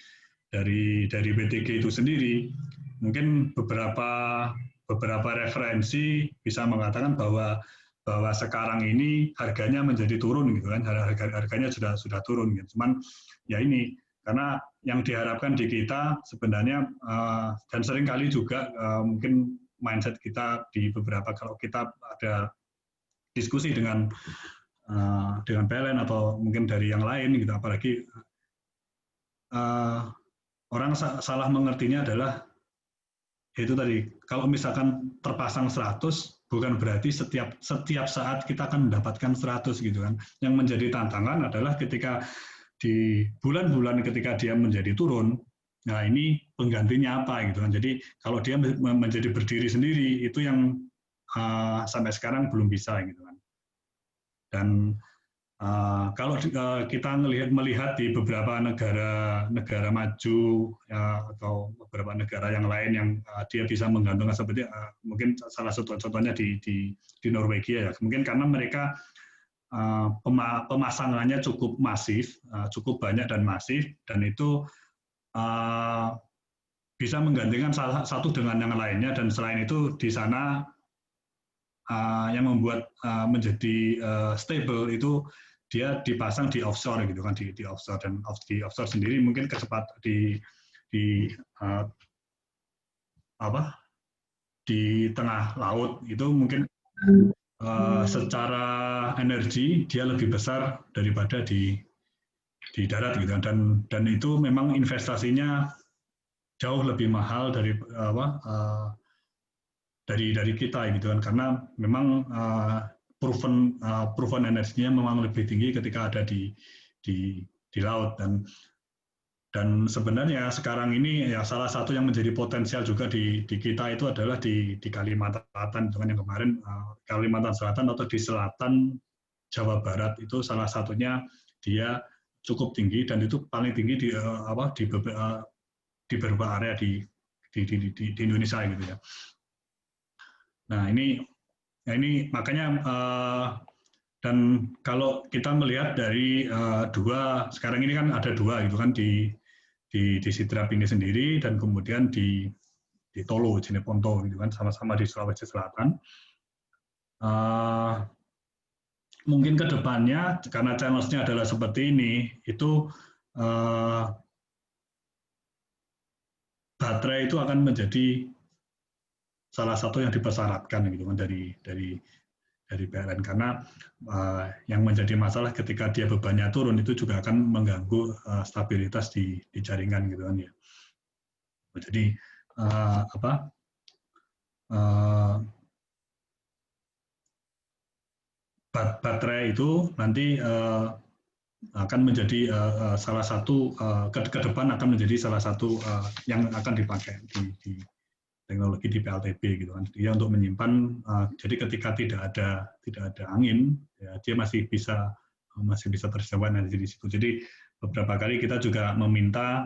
[SPEAKER 1] BTG itu sendiri, mungkin beberapa referensi bisa mengatakan bahwa sekarang ini harganya menjadi turun gitu kan, harganya sudah turun gitu. Cuman ya ini karena yang diharapkan di kita sebenarnya dan seringkali juga mungkin mindset kita di beberapa, kalau kita ada diskusi dengan PLN atau mungkin dari yang lain gitu, apalagi orang salah mengertinya adalah itu tadi, kalau misalkan terpasang 100 bukan berarti setiap saat kita akan mendapatkan 100 gitu kan. Yang menjadi tantangan adalah ketika di bulan-bulan ketika dia menjadi turun, nah ini penggantinya apa gitu kan. Jadi kalau dia menjadi berdiri sendiri itu yang sampai sekarang belum bisa gitu kan. Dan kalau kita melihat di beberapa negara maju atau beberapa negara yang lain yang dia bisa menggantungkan seperti mungkin salah satu contohnya di Norwegia ya, mungkin karena mereka pemasangannya cukup masif, cukup banyak dan masif, dan itu bisa menggantikan salah satu dengan yang lainnya. Dan selain itu di sana yang membuat menjadi stable itu dia dipasang di offshore gitu kan, di offshore. Dan di offshore sendiri mungkin di di tengah laut itu mungkin secara energi dia lebih besar daripada di darat gitu kan. Dan itu memang investasinya jauh lebih mahal dari kita gitu kan, karena memang proven energinya memang lebih tinggi ketika ada di laut. Dan sebenarnya sekarang ini ya salah satu yang menjadi potensial juga di kita itu adalah di Kalimantan Selatan, dengan yang kemarin Kalimantan Selatan atau di selatan Jawa Barat itu salah satunya dia cukup tinggi, dan itu paling tinggi di beberapa area di Indonesia gitu ya. Nah ini makanya dan kalau kita melihat dari sekarang ini kan ada dua gitu kan, di Sidrap ini sendiri, dan kemudian di Tolo, Jeneponto gitu kan, sama-sama di Sulawesi Selatan. Mungkin ke depannya karena channel-nya adalah seperti ini, itu baterai itu akan menjadi salah satu yang dipersyaratkan gitu kan dari PLN, karena yang menjadi masalah ketika dia bebannya turun itu juga akan mengganggu stabilitas di jaringan gitu kan ya. Jadi baterai itu nanti akan menjadi salah satu ke depan akan menjadi salah satu yang akan dipakai di teknologi di PLTB gitu kan. Dia untuk menyimpan, jadi ketika tidak ada angin, ya, dia masih bisa tersewa energi di situ. Jadi beberapa kali kita juga meminta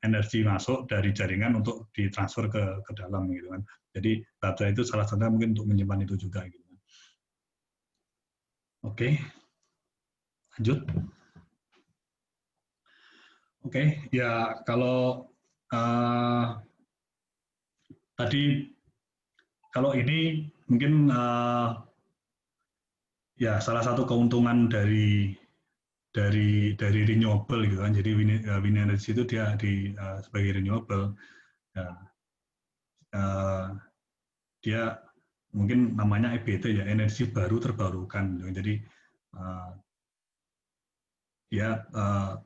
[SPEAKER 1] energi masuk dari jaringan untuk ditransfer ke dalam gitu kan. Jadi baterai itu salah satunya mungkin untuk menyimpan itu juga gitu kan. Oke. Lanjut. Oke, ya kalau tadi kalau ini mungkin ya salah satu keuntungan dari renewable gitu kan. Jadi wind energy itu dia sebagai renewable, ya, dia mungkin namanya EBT ya, energi baru terbarukan gitu. Jadi dia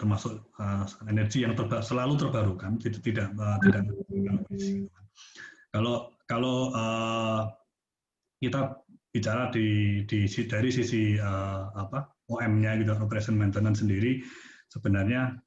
[SPEAKER 1] termasuk energi yang selalu terbarukan, tidak gitu kan. Kalau kita bicara dari sisi OM-nya gitu, operation maintenance sendiri, sebenarnya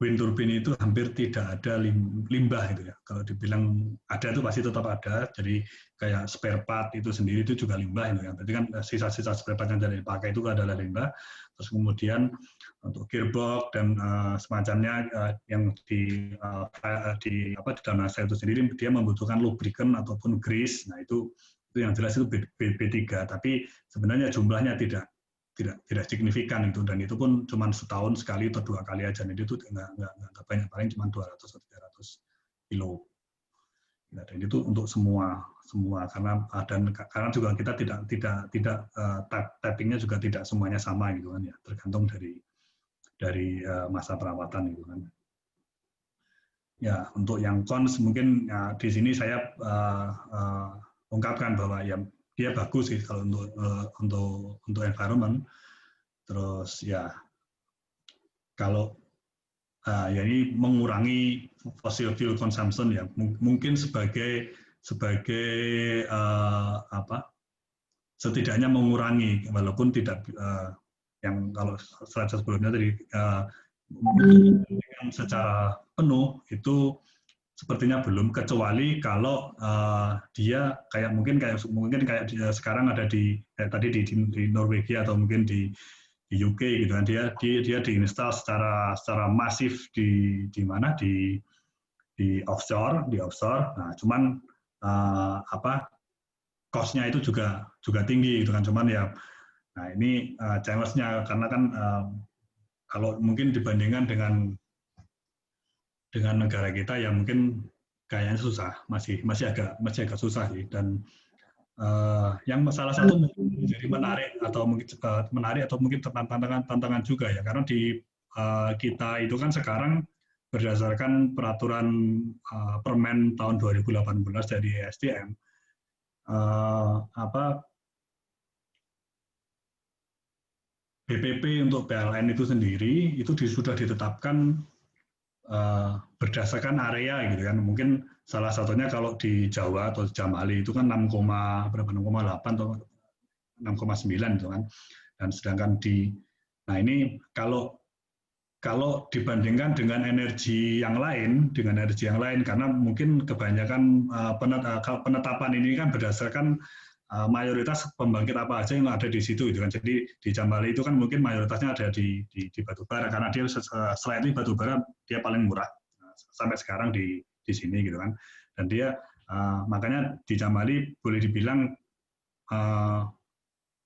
[SPEAKER 1] wind turbine itu hampir tidak ada limbah gitu ya. Kalau dibilang ada itu pasti tetap ada. Jadi kayak spare part itu sendiri itu juga limbah gitu ya. Berarti kan sisa-sisa spare part yang tidak dipakai itu adalah limbah. Terus kemudian untuk gearbox dan semacamnya yang di dalam nacelle itu sendiri dia membutuhkan lubricant ataupun grease. Nah itu yang jelas itu B3. Tapi sebenarnya jumlahnya tidak signifikan itu, dan itu pun cuma setahun sekali atau 2 kali aja. Jadi itu nggak banyak, paling cuma 200 atau 300 kilo. Nah, dan itu untuk semua karena juga kita tidak tappingnya juga tidak semuanya sama gitu kan ya, tergantung dari masa perawatan gitu kan. Ya, untuk yang cons mungkin ya, di sini saya ungkapkan bahwa ya dia bagus sih kalau untuk environment. Terus ya kalau ya ini mengurangi fossil fuel consumption ya, mungkin sebagai setidaknya mengurangi, walaupun tidak yang kalau slide sebelumnya tadi secara penuh itu sepertinya belum, kecuali kalau dia mungkin kayak sekarang ada tadi di Norwegia atau mungkin di UK gitu kan, dia diinstal secara masif di offshore. Nah, cuman cost-nya itu juga tinggi gitu kan, cuman ya nah ini challenge-nya karena kan kalau mungkin dibandingkan dengan negara kita ya mungkin kayaknya susah, masih agak susah sih. Dan yang salah satu menjadi menarik atau mungkin tantangan juga ya, karena di kita itu kan sekarang berdasarkan peraturan Permen tahun 2018 dari ESDM BPP untuk PLN itu sendiri itu sudah ditetapkan berdasarkan area gitu kan. Mungkin salah satunya kalau di Jawa atau Jamali itu kan 6,8 atau 6,9 gitu kan. Dan sedangkan nah ini kalau dibandingkan dengan energi yang lain, karena mungkin kebanyakan penetapan ini kan berdasarkan mayoritas pembangkit apa aja yang ada di situ gitu kan. Jadi di Jamali itu kan mungkin mayoritasnya ada di batubara, karena dia selain itu batubara dia paling murah sampai sekarang di sini gitu kan. Dan dia makanya di Jamali boleh dibilang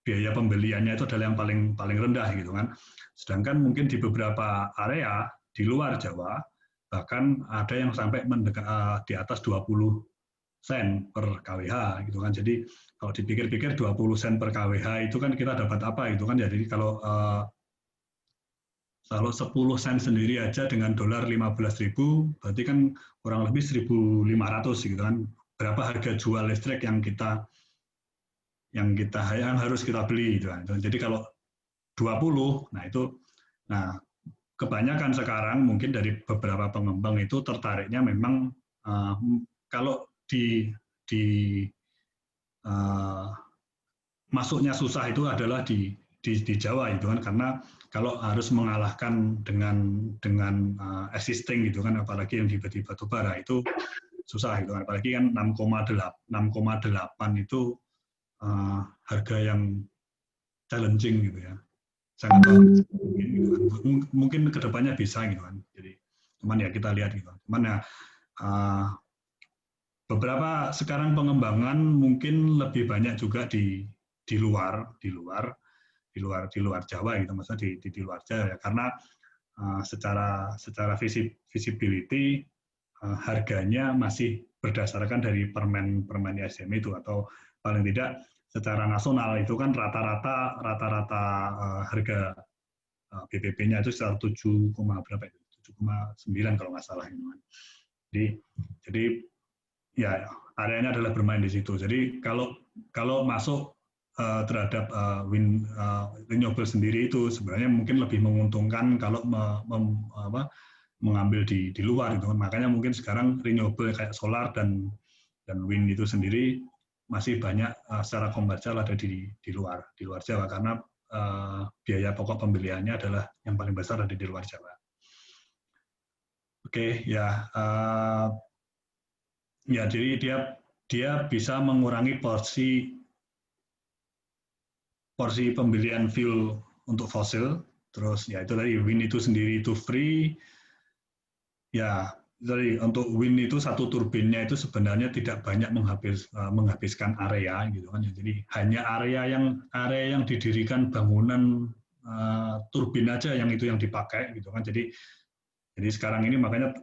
[SPEAKER 1] biaya pembeliannya itu adalah yang paling rendah gitu kan. Sedangkan mungkin di beberapa area di luar Jawa bahkan ada yang sampai di atas 20 sen per kWh gitu kan. Jadi kalau dipikir-pikir 20 sen per kWh itu kan kita dapat apa itu kan. Jadi kalau 10 sen sendiri aja dengan dolar 15.000 berarti kan kurang lebih 1.500 gitu kan. Berapa harga jual listrik yang harus kita beli gitu kan. Jadi kalau 20, nah kebanyakan sekarang mungkin dari beberapa pengembang itu tertariknya memang kalau di masuknya susah itu adalah di Jawa itu kan, karena kalau harus mengalahkan dengan existing gitu kan, apalagi yang di batubara itu susah gitu kan, apalagi kan 6,8 itu harga yang challenging gitu ya, sangat mungkin gitu kan. Mungkin kedepannya bisa gitu kan. Jadi cuman ya kita lihat gitu. Cuman ya beberapa sekarang pengembangan mungkin lebih banyak juga di luar Jawa gitu, maksudnya di luar Jawa ya, karena secara visibility harganya masih berdasarkan dari permen ESDM itu, atau paling tidak secara nasional itu kan rata-rata harga BPP-nya itu sekitar 7,9 kalau nggak salah gitu kan. Jadi ya areanya adalah bermain di situ. Jadi kalau masuk terhadap wind renewable sendiri itu sebenarnya mungkin lebih menguntungkan kalau mengambil di luar gitu. Makanya mungkin sekarang renewable kayak solar dan wind itu sendiri masih banyak secara komersial ada di luar Jawa karena biaya pokok pembeliannya adalah yang paling besar ada di luar Jawa. Oke, ya. Ya, jadi dia bisa mengurangi porsi pembelian fuel untuk fosil, terus ya itu tadi wind itu sendiri itu free, ya jadi untuk wind itu satu turbinnya itu sebenarnya tidak banyak menghabiskan area gitu kan, jadi hanya area yang didirikan bangunan turbin aja yang dipakai gitu kan, jadi sekarang ini makanya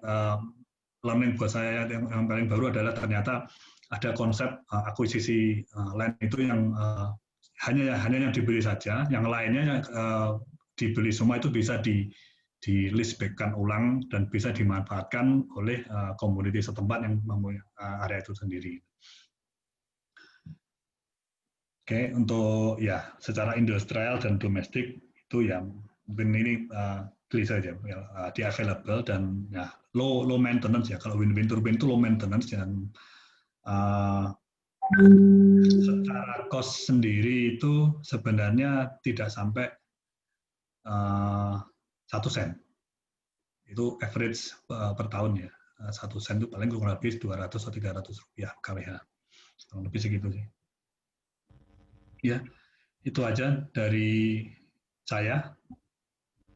[SPEAKER 1] learning buat saya yang paling baru adalah ternyata ada konsep akuisisi land itu yang hanya yang dibeli saja, yang lainnya dibeli semua itu bisa di list back-kan ulang dan bisa dimanfaatkan oleh community setempat yang mempunyai area itu sendiri. Oke, untuk ya secara industrial dan domestik itu ya mungkin ini clear saja ya, di available dan ya low maintenance ya, kalau wind turbine itu low maintenance dan secara cost sendiri itu sebenarnya tidak sampai 1 sen. Itu average per tahun ya. 1 sen itu paling kurang lebih 200 atau 300 rupiah kWh. Kurang lebih segitu sih. Ya, itu aja dari saya.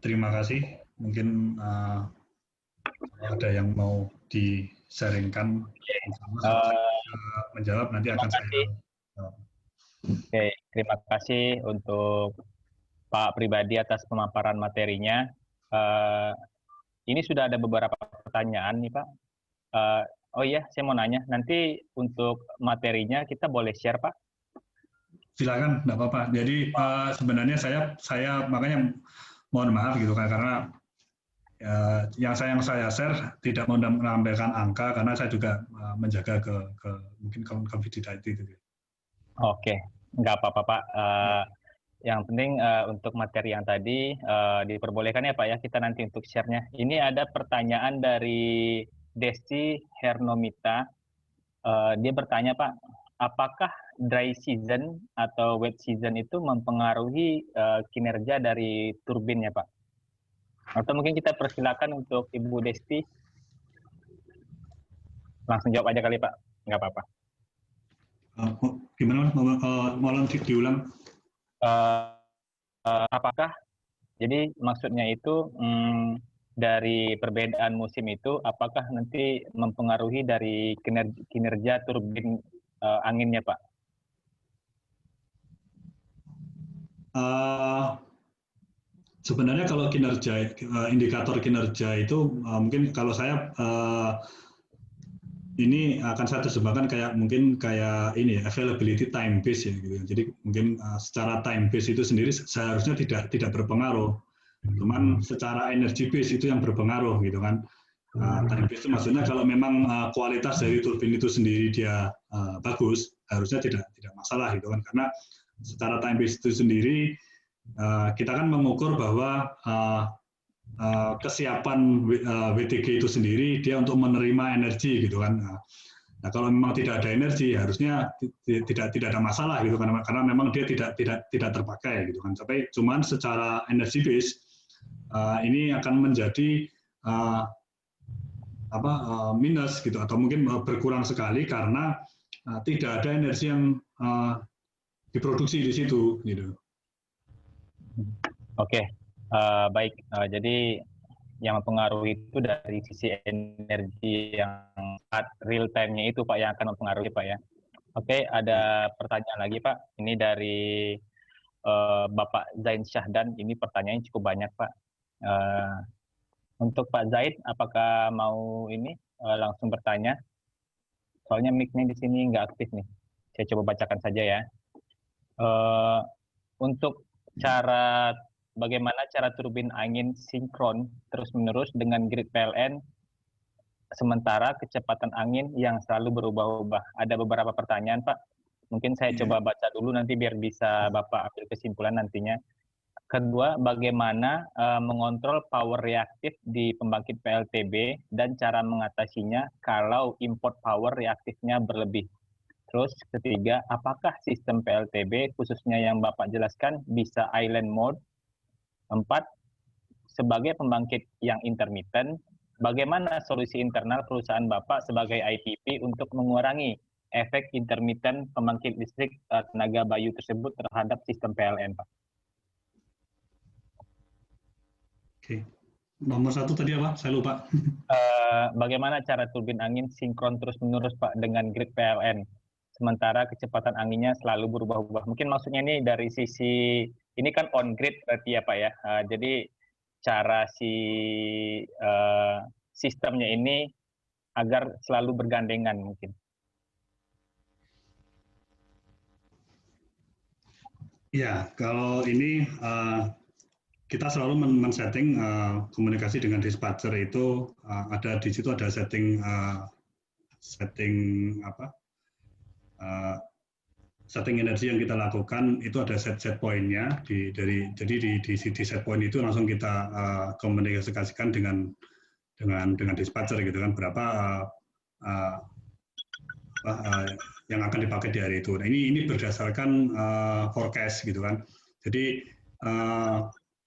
[SPEAKER 1] Terima kasih. Mungkin ada yang mau di-sharingkan. Menjawab nanti akan saya.
[SPEAKER 3] Oke, terima kasih untuk Pak Pribadi atas pemaparan materinya. Ini sudah ada beberapa pertanyaan nih Pak. Oh iya, saya mau nanya. Nanti untuk materinya kita boleh share Pak?
[SPEAKER 1] Silakan, nggak apa-apa. Jadi sebenarnya saya makanya mohon maaf gitu kan, karena yang saya share tidak menampilkan angka karena saya juga menjaga ke mungkin confidentiality itu.
[SPEAKER 3] Oke, nggak apa-apa Pak. Yang penting untuk materi yang tadi diperbolehkan ya Pak ya, kita nanti untuk share-nya. Ini ada pertanyaan dari Desti Hernomita. Dia bertanya Pak, apakah dry season atau wet season itu mempengaruhi kinerja dari turbinnya Pak? Atau mungkin kita persilakan untuk Ibu Desti. Langsung jawab aja kali Pak, nggak apa-apa.
[SPEAKER 1] Gimana? Mau diulang?
[SPEAKER 3] Apakah, jadi maksudnya itu dari perbedaan musim itu, apakah nanti mempengaruhi dari kinerja turbin anginnya Pak?
[SPEAKER 1] Sebenarnya kalau kinerja, indikator kinerja itu mungkin kalau saya ini akan saya terjemahkan kayak ini ya, availability time base ya gitu. Jadi mungkin secara time base itu sendiri seharusnya tidak berpengaruh. Cuman secara energy base itu yang berpengaruh gitu kan. Time base itu maksudnya kalau memang kualitas dari turbin itu sendiri dia bagus, harusnya tidak masalah gitu kan. Karena secara time base itu sendiri kita kan mengukur bahwa kesiapan WTG itu sendiri dia untuk menerima energi gitu kan. Nah kalau memang tidak ada energi harusnya tidak ada masalah gitu kan, karena memang dia tidak terpakai gitu kan. Tapi cuman secara energy base ini akan menjadi minus gitu, atau mungkin berkurang sekali karena tidak ada energi yang diproduksi di situ gitu.
[SPEAKER 3] Oke, baik. Jadi yang mempengaruhi itu dari sisi energi yang real time-nya itu Pak yang akan mempengaruhi Pak ya. Oke, ada pertanyaan lagi Pak. Ini dari Bapak Zain Syahdan. Ini pertanyaannya cukup banyak Pak. Untuk Pak Zaid, apakah mau ini langsung bertanya? Soalnya mic-nya di sini nggak aktif nih. Saya coba bacakan saja ya. Untuk bagaimana cara turbin angin sinkron terus-menerus dengan grid PLN, sementara kecepatan angin yang selalu berubah-ubah. Ada beberapa pertanyaan, Pak. Mungkin saya
[SPEAKER 1] Iya.
[SPEAKER 3] coba baca dulu nanti biar bisa Bapak ambil kesimpulan nantinya. Kedua, bagaimana mengontrol power reaktif di pembangkit PLTB dan cara mengatasinya kalau import power reaktifnya berlebih. Terus ketiga, apakah sistem PLTB khususnya yang Bapak jelaskan bisa island mode? 4, sebagai pembangkit yang intermittent, bagaimana solusi internal perusahaan Bapak sebagai IPP untuk mengurangi efek intermittent pembangkit listrik tenaga bayu tersebut terhadap sistem PLN, Pak?
[SPEAKER 1] Oke. Nomor 1 tadi apa? Saya lupa.
[SPEAKER 3] Bagaimana cara turbin angin sinkron terus-menerus, Pak, dengan grid PLN? Sementara kecepatan anginnya selalu berubah-ubah. Mungkin maksudnya ini dari sisi, ini kan on grid berarti ya, Pak ya. Jadi cara sistemnya ini agar selalu bergandengan mungkin.
[SPEAKER 1] Ya, kalau ini kita selalu men-setting komunikasi dengan dispatcher itu ada di situ ada setting setting energi yang kita lakukan itu ada set pointnya jadi di set point itu langsung kita komunikasikan dengan dispatcher gitu kan berapa yang akan dipakai di hari itu. Nah, ini berdasarkan forecast gitu kan. Jadi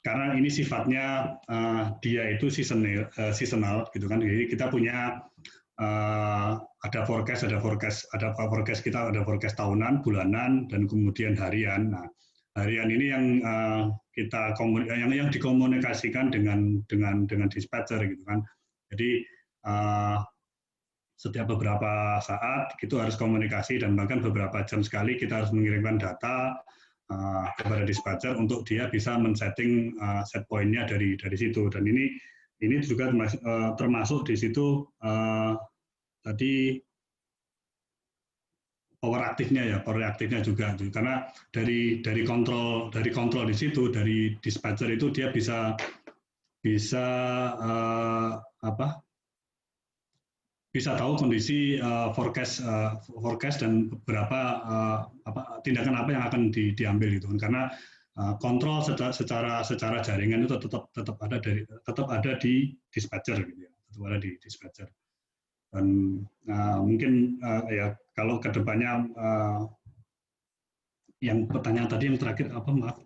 [SPEAKER 1] karena ini sifatnya dia itu seasonal gitu kan. Jadi kita punya ada forecast kita, ada forecast tahunan, bulanan, dan kemudian harian. Nah, harian ini yang yang dikomunikasikan dengan dispatcher gitu kan. Jadi setiap beberapa saat itu harus komunikasi dan bahkan beberapa jam sekali kita harus mengirimkan data kepada dispatcher untuk dia bisa men-setting set point-nya dari situ. Dan ini juga termasuk di situ tadi power reaktifnya juga karena dari kontrol di situ dari dispatcher itu dia bisa tahu kondisi forecast dan beberapa tindakan apa yang akan diambil gitu karena kontrol secara jaringan itu tetap ada di dispatcher gitu ya, tetap ada di dispatcher. Dan mungkin ya kalau kedepannya yang pertanyaan tadi yang terakhir apa, maaf?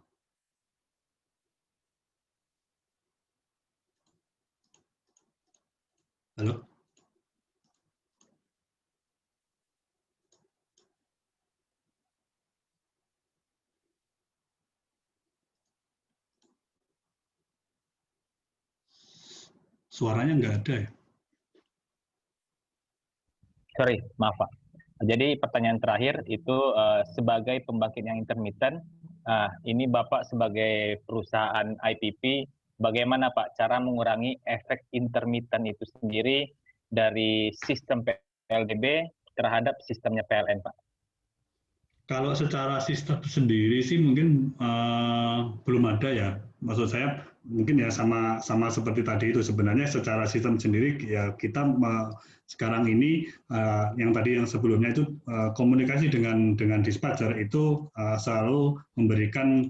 [SPEAKER 1] Halo? Suaranya nggak ada ya?
[SPEAKER 3] Sorry, maaf Pak. Jadi pertanyaan terakhir itu sebagai pembangkit yang intermittent, ini Bapak sebagai perusahaan IPP, bagaimana Pak cara mengurangi efek intermittent itu sendiri dari sistem PLTB terhadap sistemnya PLN, Pak?
[SPEAKER 1] Kalau secara sistem sendiri sih mungkin belum ada ya. Maksud saya mungkin ya sama seperti tadi itu sebenarnya secara sistem sendiri ya kita sekarang ini yang sebelumnya itu komunikasi dengan dispatcher itu selalu memberikan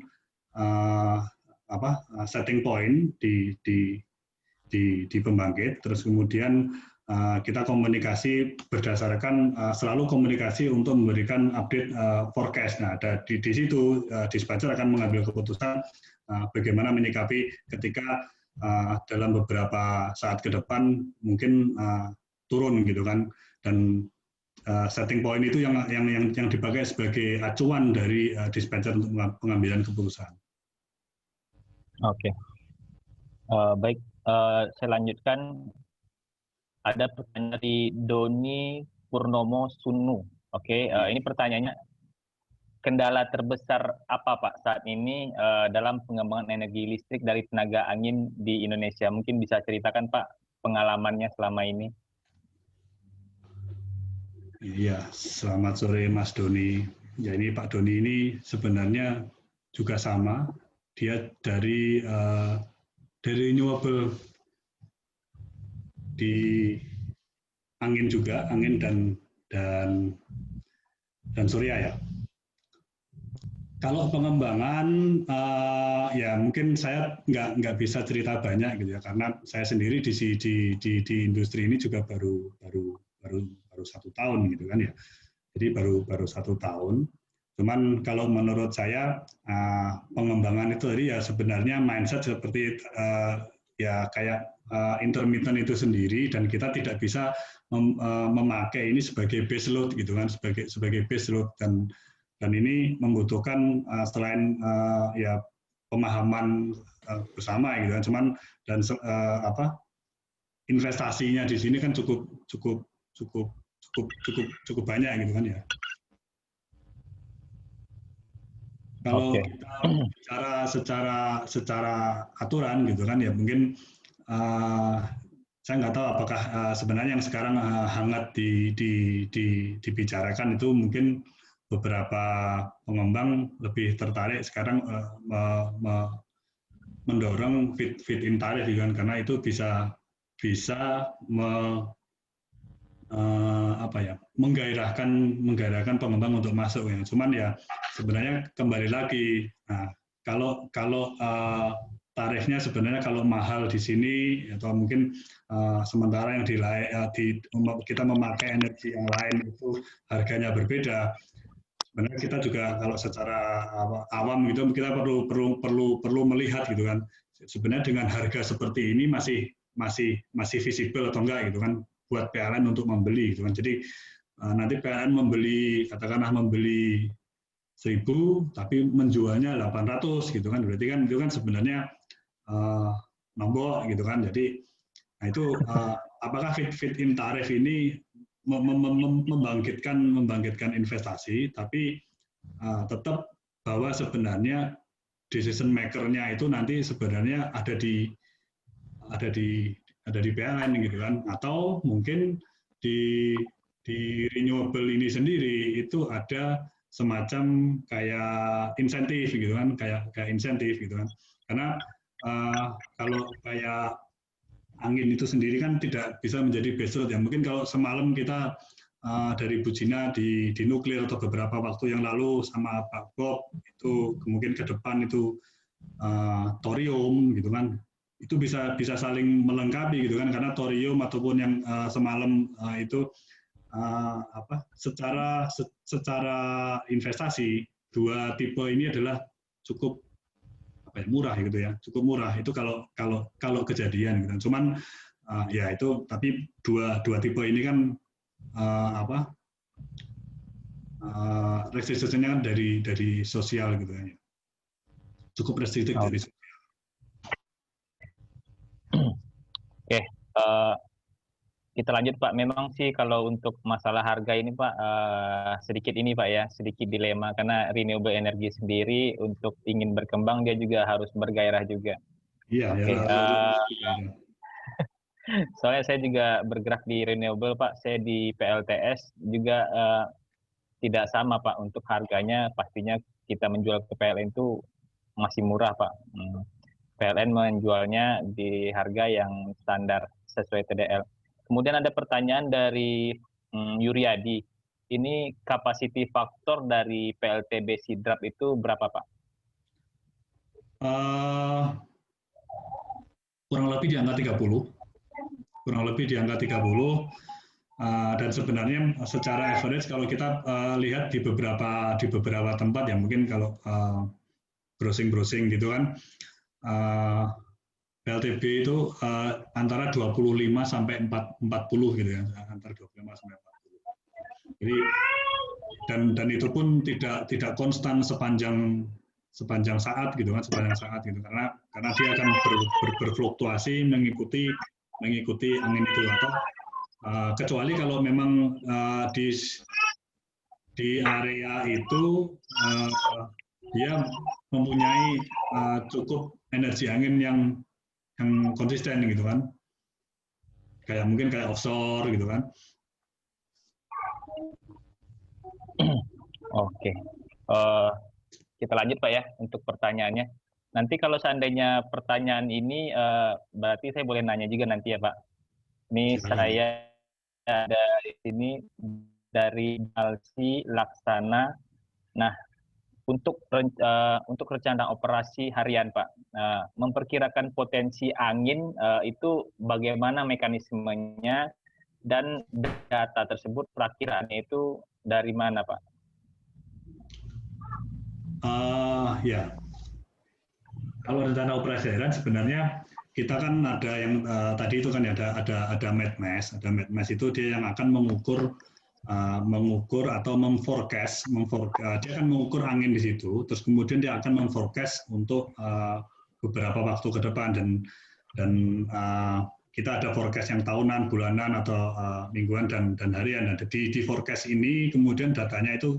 [SPEAKER 1] setting point di pembangkit, terus kemudian kita komunikasi berdasarkan selalu komunikasi untuk memberikan update forecast. Nah, di situ dispatcher akan mengambil keputusan bagaimana menyikapi ketika dalam beberapa saat ke depan mungkin turun gitu kan, dan setting point itu yang dipakai sebagai acuan dari dispatcher untuk pengambilan keputusan.
[SPEAKER 3] Oke, baik. Saya lanjutkan. Ada pertanyaan dari Doni Purnomo Sunu. Oke, ini pertanyaannya, kendala terbesar apa Pak saat ini dalam pengembangan energi listrik dari tenaga angin di Indonesia? Mungkin bisa ceritakan Pak pengalamannya selama ini.
[SPEAKER 1] Iya, selamat sore Mas Doni. Ya ini Pak Doni ini sebenarnya juga sama. Dia dari renewable di angin juga, angin dan surya ya. Kalau pengembangan, ya mungkin saya nggak bisa cerita banyak gitu ya, karena saya sendiri di industri ini juga baru 1 tahun gitu kan ya. Jadi baru 1 tahun. Cuman kalau menurut saya pengembangan itu tadi ya sebenarnya mindset seperti ya kayak intermittent itu sendiri, dan kita tidak bisa memakai ini sebagai base load gitu kan, sebagai base load, dan ini membutuhkan selain ya pemahaman bersama gitu kan, cuman dan apa investasinya di sini kan cukup cukup cukup cukup banyak gitu kan ya. Kalau
[SPEAKER 3] Oke.
[SPEAKER 1] kita bicara secara aturan gitu kan ya, mungkin saya nggak tahu apakah sebenarnya yang sekarang hangat dibicarakan itu mungkin beberapa pengembang lebih tertarik sekarang mendorong fit in tarif gitu kan, karena itu bisa apa ya, menggairahkan pengembang untuk masuk ya. Cuman ya sebenarnya kembali lagi, nah, kalau tarifnya sebenarnya kalau mahal di sini atau mungkin sementara yang kita memakai energi yang lain itu harganya berbeda. Sebenarnya kita juga kalau secara awam gitu kita perlu melihat gitu kan. Sebenarnya dengan harga seperti ini masih visible atau enggak gitu kan buat PLN untuk membeli gitu kan. Jadi nanti PLN katakanlah membeli 1.000 tapi menjualnya 800 gitu kan. Berarti kan itu kan sebenarnya nombok gitu kan. Jadi nah itu apakah fit in tarif ini membangkitkan investasi, tapi tetap bahwa sebenarnya decision maker-nya itu nanti sebenarnya ada di PLN gitu kan, atau mungkin di renewable ini sendiri itu ada semacam kayak insentif gitu kan, kayak insentif gitu kan, karena kalau kayak angin itu sendiri kan tidak bisa menjadi base load ya. Mungkin kalau semalam kita dari Bu Jina di nuklir atau beberapa waktu yang lalu sama Pak Bob itu mungkin ke depan itu thorium gitu kan, itu bisa saling melengkapi gitu kan, karena thorium ataupun yang semalam itu secara investasi dua tipe ini adalah cukup murah gitu ya, cukup murah itu kalau kejadian gitu. Cuman ya itu, tapi dua tipe ini kan restrictionnya kan dari sosial gitu ya, cukup restricted dari sosial.
[SPEAKER 3] Oke, kita lanjut Pak. Memang sih kalau untuk masalah harga ini Pak, sedikit ini Pak ya, sedikit dilema karena renewable energy sendiri untuk ingin berkembang dia juga harus bergairah juga.
[SPEAKER 1] Iya,
[SPEAKER 3] Oke,
[SPEAKER 1] ya,
[SPEAKER 3] soalnya saya juga bergerak di renewable Pak, saya di PLTS juga tidak sama Pak untuk harganya, pastinya kita menjual ke PLN itu masih murah Pak. PLN menjualnya di harga yang standar sesuai TDL. Kemudian ada pertanyaan dari Yuryadi. Ini capacity factor dari PLTB Sidrap itu berapa Pak?
[SPEAKER 1] Kurang lebih di angka 30. Kurang lebih di angka 30. Dan sebenarnya secara average kalau kita lihat di beberapa tempat ya, mungkin kalau browsing gitu kan, PLTB itu antara 25 sampai 40 gitu ya, antara 25 sampai 40. Jadi dan itu pun tidak konstan sepanjang saat gitu kan, karena dia akan berfluktuasi mengikuti angin itu, atau kecuali kalau memang di area itu dia mempunyai cukup energi angin yang konsisten gitu kan, mungkin kayak offshore gitu kan.
[SPEAKER 3] Oke, kita lanjut Pak ya untuk pertanyaannya. Nanti kalau seandainya pertanyaan ini berarti saya boleh nanya juga nanti ya Pak. Ini
[SPEAKER 1] Silakan.
[SPEAKER 3] saya ada di sini dari Alsi Laksana. Nah, untuk rencana operasi harian, Pak. Memperkirakan potensi angin itu bagaimana mekanismenya dan data tersebut perakiraannya itu dari mana, Pak?
[SPEAKER 1] Ya, kalau rencana operasi harian sebenarnya kita kan ada yang tadi itu kan ada MEDMES, itu dia yang akan mengukur atau memforecast, dia akan mengukur angin di situ, terus kemudian dia akan memforecast untuk beberapa waktu ke depan dan kita ada forecast yang tahunan, bulanan atau mingguan dan harian. Nah, di forecast ini kemudian datanya itu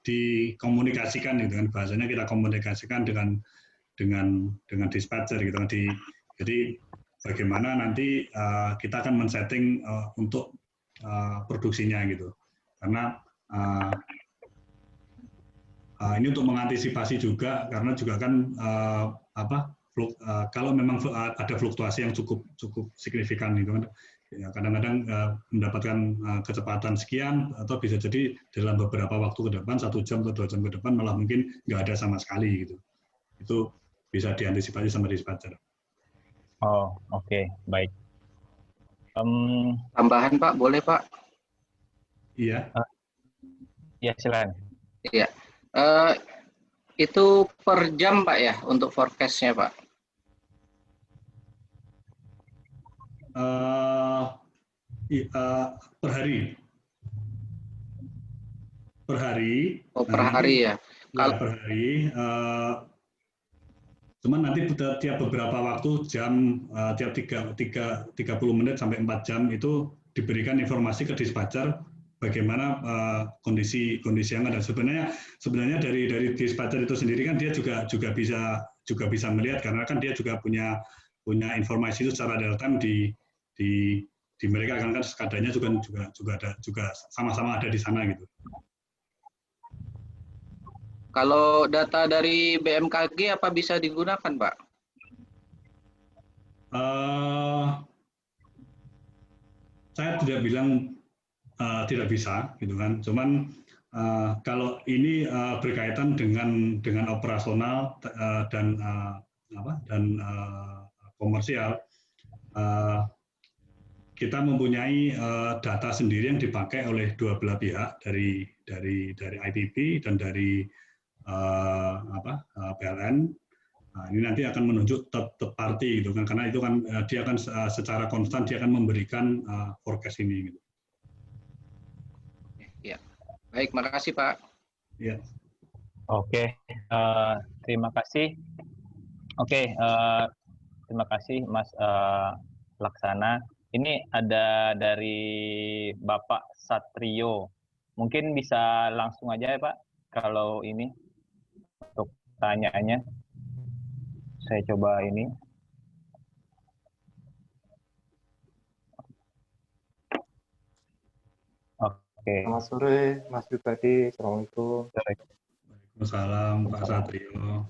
[SPEAKER 1] dikomunikasikan gitu kan, bahasanya kita komunikasikan dengan dispatcher gitu kan. Jadi bagaimana nanti kita akan men-setting untuk produksinya gitu, karena ini untuk mengantisipasi juga, karena juga kan kalau memang ada fluktuasi yang cukup signifikan gitu kan, ya, kadang-kadang mendapatkan kecepatan sekian, atau bisa jadi dalam beberapa waktu ke depan, 1 jam atau 2 jam ke depan malah mungkin nggak ada sama sekali gitu. Itu bisa diantisipasi sama dispatcher.
[SPEAKER 3] Oh, oke, baik.
[SPEAKER 4] Tambahan Pak, boleh Pak?
[SPEAKER 1] Iya.
[SPEAKER 3] Ya, silakan.
[SPEAKER 4] Iya. Itu per jam Pak ya untuk forecast-nya Pak?
[SPEAKER 1] Per hari. Per hari.
[SPEAKER 4] Oh, per hari ya.
[SPEAKER 1] Ya, per hari. Cuman nanti tiap beberapa waktu, tiap 30 menit sampai 4 jam itu diberikan informasi ke dispatcher bagaimana kondisi yang ada. Sebenarnya dari dispatcher itu sendiri kan dia juga bisa melihat, karena kan dia juga punya informasi itu secara real time di mereka, kan sekadanya juga sama-sama ada di sana gitu.
[SPEAKER 4] Kalau data dari BMKG apa bisa digunakan, Pak?
[SPEAKER 1] Saya tidak bilang tidak bisa, gitu kan. Cuman kalau ini berkaitan dengan operasional dan komersial, kita mempunyai data sendiri yang dipakai oleh dua belah pihak, dari IPP dan dari PLN. Nah, ini nanti akan menunjuk third party gitu kan, karena itu kan dia akan secara konstan dia akan memberikan forecast ini gitu.
[SPEAKER 4] Ya. Baik, makasih Pak.
[SPEAKER 1] Ya.
[SPEAKER 3] Oke, terima kasih. Oke, terima kasih Mas Laksana. Ini ada dari Bapak Satrio. Mungkin bisa langsung aja ya Pak, kalau ini untuk tanyaannya. Saya coba ini. Oke.
[SPEAKER 5] Selamat sore, Mas Pribadi. Assalamualaikum.
[SPEAKER 1] Waalaikumsalam, Pak Satrio.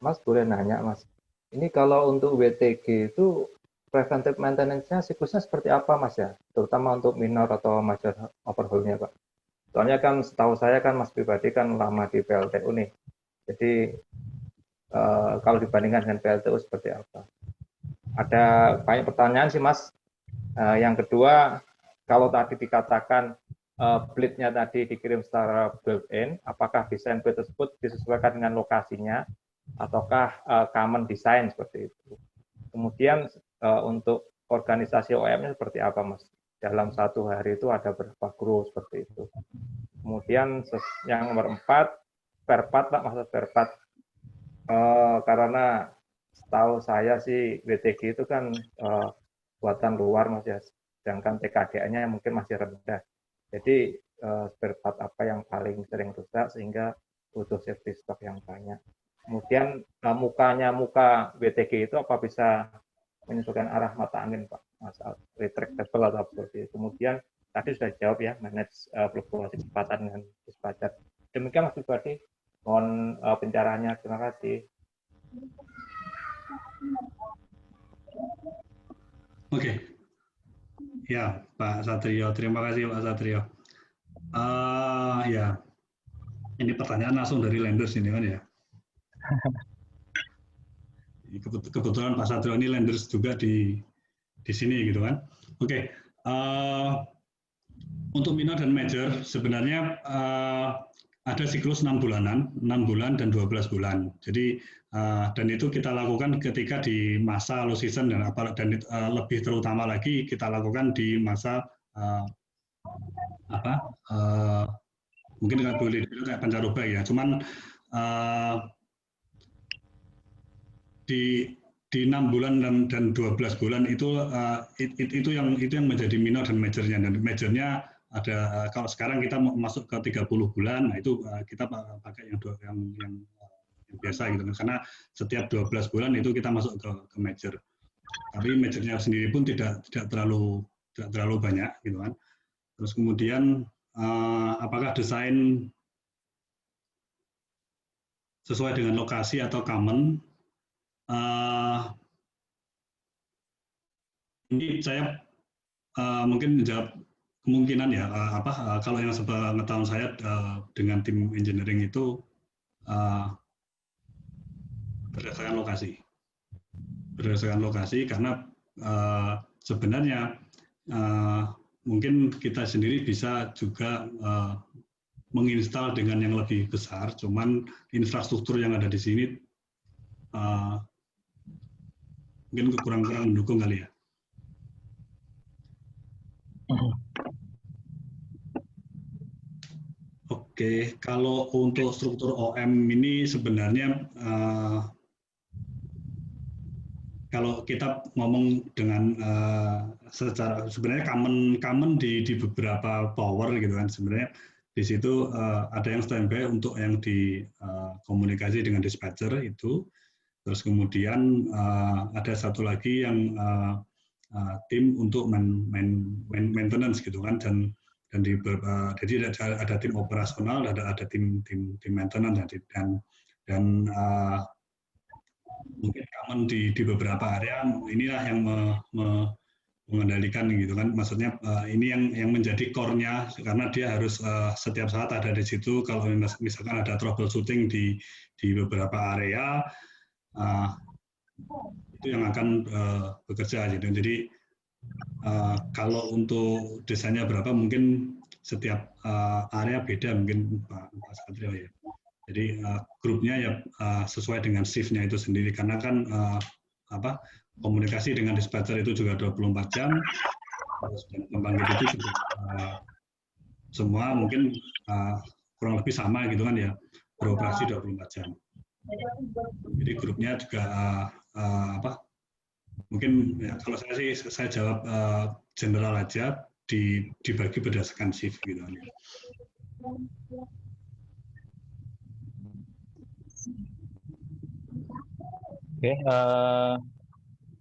[SPEAKER 5] Mas, boleh nanya, Mas. Ini kalau untuk WTG itu preventive maintenance-nya siklusnya seperti apa, Mas ya? Terutama untuk minor atau major overhaul-nya, Pak. Soalnya kan setahu saya kan Mas Pribadi kan lama di PLTU nih. Jadi kalau dibandingkan dengan PLTU seperti apa? Ada banyak pertanyaan sih, Mas. Yang kedua, kalau tadi dikatakan bleed-nya tadi dikirim secara built-in, apakah desain bleed tersebut disesuaikan dengan lokasinya, ataukah common design seperti itu? Kemudian untuk organisasi OEM-nya seperti apa, Mas? Dalam satu hari itu ada berapa kru seperti itu? Kemudian yang nomor 4, spare part, Pak, maksud spare part. Karena setahu saya sih WTG itu kan buatan luar, Mas ya, sedangkan TKDA-nya mungkin masih rendah. Jadi spare part apa yang paling sering rusak sehingga butuh safety stock yang banyak. Kemudian muka WTG itu apa bisa menyesuaikan arah mata angin, Pak, masalah retractable atau seperti itu. Kemudian tadi sudah jawab ya, manage fluktuasi kecepatan dengan dispatcher. Demikian Mas Pribadi, mohon pencerahannya. Terima kasih.
[SPEAKER 1] Oke. Ya, Pak Satrio. Terima kasih Pak Satrio. Ya, Ini pertanyaan langsung dari lenders ini kan ya. Kebetulan Pak Satrio ini lenders juga di sini gitu kan. Oke, untuk minor dan major sebenarnya ada siklus 6 bulanan, 6 bulan dan 12 bulan. Jadi dan itu kita lakukan ketika di masa low season dan lebih terutama lagi kita lakukan di masa mungkin nggak boleh kayak pancaroba ya. Cuman di 6 bulan dan 12 bulan itu yang menjadi minor dan majornya. Dan majornya ada kalau sekarang kita masuk ke 30 bulan, nah itu kita pakai yang biasa gitu kan. Karena setiap 12 bulan itu kita masuk ke major. Tapi majornya sendiri pun tidak terlalu banyak gitu kan. Terus kemudian apakah desain sesuai dengan lokasi atau common? Ini saya mungkin menjawab kemungkinan ya kalau yang sepengetahuan saya dengan tim engineering itu berdasarkan lokasi karena sebenarnya mungkin kita sendiri bisa juga menginstal dengan yang lebih besar, cuman infrastruktur yang ada di sini mungkin kurang mendukung kali ya. Oke, kalau untuk struktur OM ini sebenarnya kalau kita ngomong dengan secara sebenarnya common di beberapa power gitu kan, sebenarnya di situ ada yang standby untuk yang di komunikasi dengan dispatcher itu. Terus kemudian ada satu lagi yang tim untuk maintenance gitu kan, dan jadi ada tim operasional, ada tim maintenance dan mungkin common di beberapa area inilah yang mengendalikan gitu kan, maksudnya ini yang menjadi core-nya karena dia harus setiap saat ada di situ. Kalau misalkan ada troubleshooting di beberapa area itu yang akan bekerja gitu. Jadi kalau untuk desainnya berapa mungkin setiap area beda mungkin Pak Satrio ya. Jadi grupnya ya sesuai dengan shift-nya itu sendiri karena kan komunikasi dengan dispatcher itu juga 24 jam. Terus pembangkit itu juga semua mungkin kurang lebih sama gitu kan ya, beroperasi 24 jam. Jadi grupnya juga mungkin ya, kalau saya jawab general aja, dibagi berdasarkan shift gitu kan ya.
[SPEAKER 3] Oke,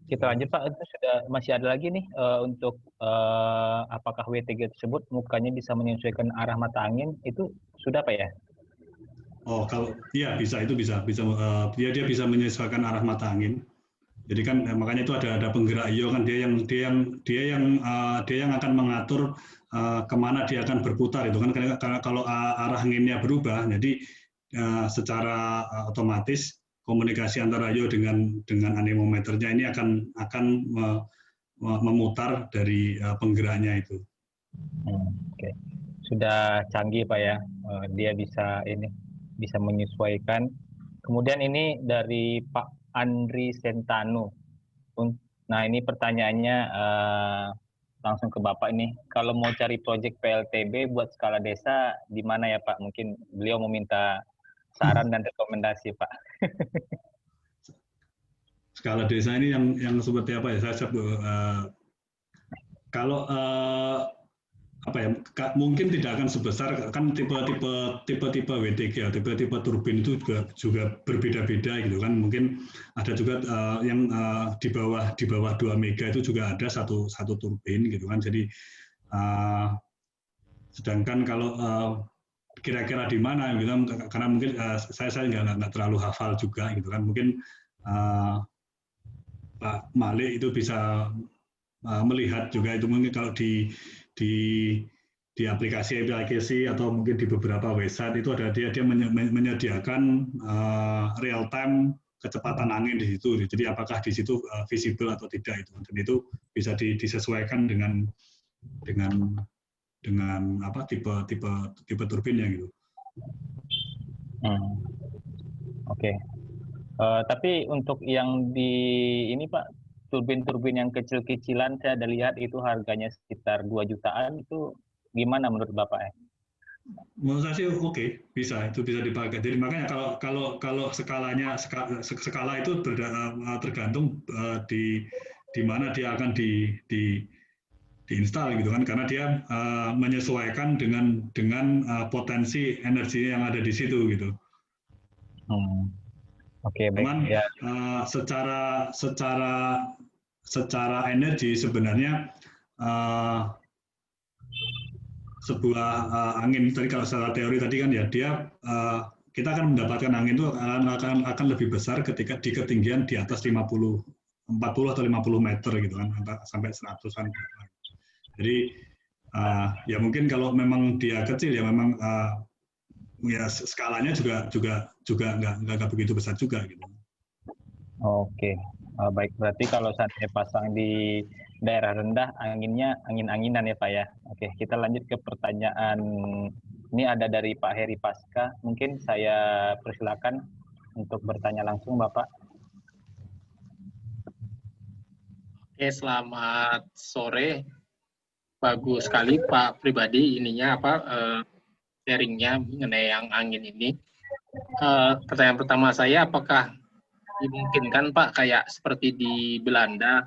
[SPEAKER 3] kita lanjut Pak. Itu masih ada lagi nih untuk apakah WTG tersebut mukanya bisa menyesuaikan arah mata angin, itu sudah Pak ya?
[SPEAKER 1] Oh, kalau iya bisa, itu bisa dia bisa menyesuaikan arah mata angin. Jadi kan makanya itu ada penggerak IO kan, dia yang akan mengatur kemana dia akan berputar itu kan, karena kalau arah anginnya berubah, jadi secara otomatis komunikasi antara IO dengan anemometernya ini akan memutar dari penggeraknya itu.
[SPEAKER 3] Oke. Sudah canggih Pak ya, dia bisa menyesuaikan. Kemudian ini dari Pak Andri Sentano. Nah ini pertanyaannya langsung ke Bapak ini. Kalau mau cari proyek PLTB buat skala desa di mana ya Pak? Mungkin beliau meminta saran dan rekomendasi Pak.
[SPEAKER 1] Skala desa ini yang seperti apa ya? Kalau mungkin tidak akan sebesar, kan tipe WTG ya, tipe turbin itu juga berbeda-beda gitu kan. Mungkin ada juga yang di bawah 2 mega itu juga ada satu turbin gitu kan. Jadi sedangkan kalau kira-kira di mana gitu kan, karena mungkin saya nggak terlalu hafal juga gitu kan. Mungkin Pak Malik itu bisa melihat juga itu, mungkin kalau di aplikasi atau mungkin di beberapa website itu ada dia menyediakan real time kecepatan angin di situ. Jadi apakah di situ visible atau tidak itu. Dan itu bisa disesuaikan dengan apa tipe turbinnya gitu.
[SPEAKER 3] Oke. Tapi untuk yang di ini Pak, turbin-turbin yang kecil-kecilan saya ada lihat itu harganya sekitar 2 jutaan, itu gimana menurut Bapak?
[SPEAKER 1] Menurut saya sih oke, itu bisa dipakai. Jadi makanya kalau skala itu tergantung di mana dia akan diinstal gitu kan, karena dia menyesuaikan dengan potensi energi yang ada di situ gitu.
[SPEAKER 3] Oke, baik.
[SPEAKER 1] Cuman
[SPEAKER 3] Ya.
[SPEAKER 1] secara energi sebenarnya sebuah angin tadi, kalau secara teori tadi kan ya kita akan mendapatkan angin itu akan lebih besar ketika di ketinggian di atas 40 atau 50 meter gitu kan, sampai 100-an. Jadi ya mungkin kalau memang dia kecil ya memang ya skalanya juga nggak begitu besar juga gitu.
[SPEAKER 3] Oke, baik, berarti kalau saya pasang di daerah rendah anginnya angin-anginan ya Pak ya. Oke, kita lanjut ke pertanyaan. Ini ada dari Pak Heri Pasca. Mungkin saya persilakan untuk bertanya langsung Bapak.
[SPEAKER 6] Oke, selamat sore. Bagus sekali Pak Pribadi ininya sharingnya mengenai yang angin ini. Pertanyaan pertama saya, apakah dimungkinkan Pak kayak seperti di Belanda?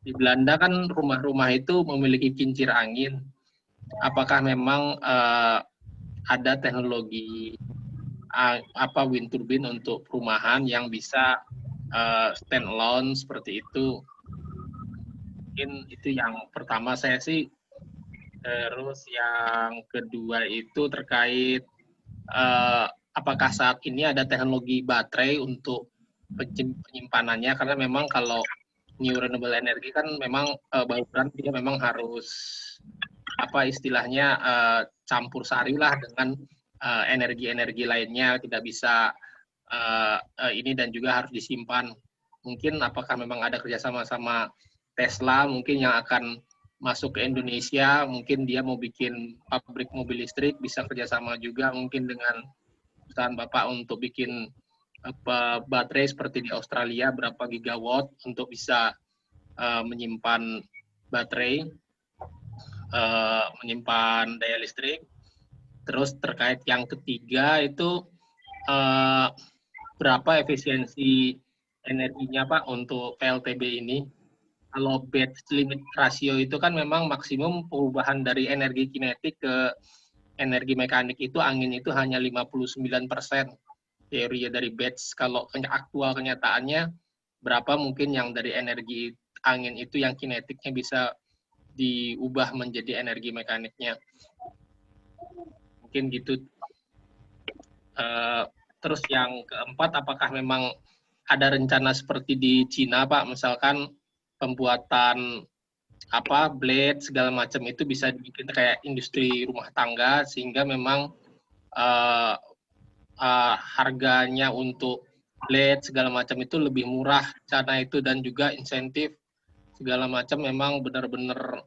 [SPEAKER 6] Di Belanda kan rumah-rumah itu memiliki kincir angin. Apakah memang ada teknologi wind turbine untuk perumahan yang bisa stand alone seperti itu? Mungkin itu yang pertama saya sih. Terus yang kedua itu terkait apakah saat ini ada teknologi baterai untuk penyimpanannya, karena memang kalau new renewable energy kan memang bauran dia memang harus istilahnya campur sari lah dengan energi-energi lainnya, tidak bisa ini dan juga harus disimpan. Mungkin apakah memang ada kerjasama sama Tesla mungkin yang akan masuk ke Indonesia, mungkin dia mau bikin pabrik mobil listrik, bisa kerjasama juga mungkin dengan perusahaan Bapak untuk bikin baterai seperti di Australia, berapa gigawatt untuk bisa menyimpan baterai, menyimpan daya listrik. Terus terkait yang ketiga itu berapa efisiensi energinya Pak untuk PLTB ini? Kalau batch limit ratio itu kan memang maksimum perubahan dari energi kinetik ke energi mekanik itu angin itu hanya 59%. Teori dari batch. Kalau aktual kenyataannya berapa mungkin yang dari energi angin itu yang kinetiknya bisa diubah menjadi energi mekaniknya. Mungkin gitu. Terus yang keempat, apakah memang ada rencana seperti di Cina Pak, misalkan pembuatan blade segala macam itu bisa dibikin kayak industri rumah tangga, sehingga memang harganya untuk blade segala macam itu lebih murah cara itu, dan juga insentif segala macam memang benar-benar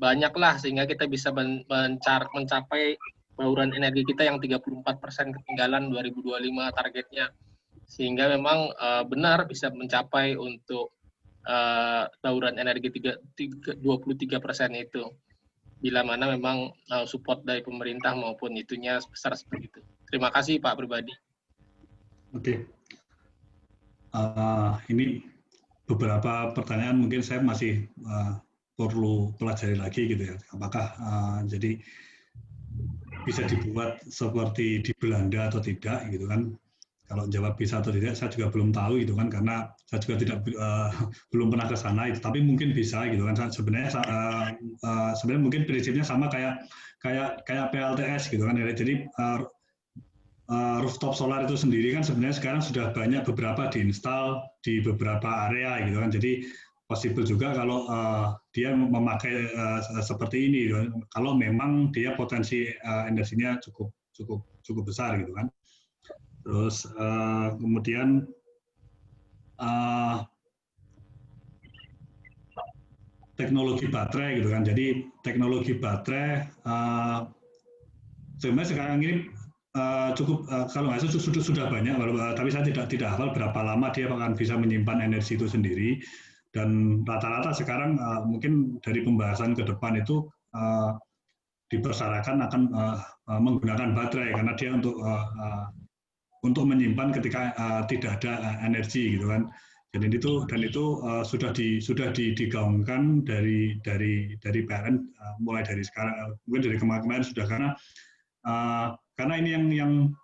[SPEAKER 6] banyak lah, sehingga kita bisa mencapai bauran energi kita yang 34% ketinggalan 2025 targetnya, sehingga memang benar bisa mencapai untuk bauran energi 23% itu, bila mana memang support dari pemerintah maupun itunya besar seperti itu. Terima kasih Pak Pribadi.
[SPEAKER 1] Oke. Ini beberapa pertanyaan mungkin saya masih perlu pelajari lagi gitu ya. Apakah jadi bisa dibuat seperti di Belanda atau tidak gitu kan? Kalau jawab bisa atau tidak, saya juga belum tahu gitu kan, karena saya juga belum pernah ke sana itu. Tapi mungkin bisa gitu kan. Sebenarnya mungkin prinsipnya sama kayak PLTS gitu kan. Jadi rooftop solar itu sendiri kan sebenarnya sekarang sudah banyak beberapa diinstal di beberapa area gitu kan. Jadi possible juga kalau dia memakai seperti ini, kalau memang dia potensi energinya cukup besar gitu kan. Terus kemudian teknologi baterai gitu kan. Jadi teknologi baterai sebenarnya sekarang ini cukup kalau nggak salah sudah banyak, tapi saya tidak hafal berapa lama dia akan bisa menyimpan energi itu sendiri. Dan rata-rata sekarang mungkin dari pembahasan ke depan itu dipersyaratkan akan menggunakan baterai karena dia untuk menyimpan ketika tidak ada energi gitu kan. Dan itu sudah digaungkan dari PLN mulai dari sekarang, mungkin dari kemarin sudah, karena ini yang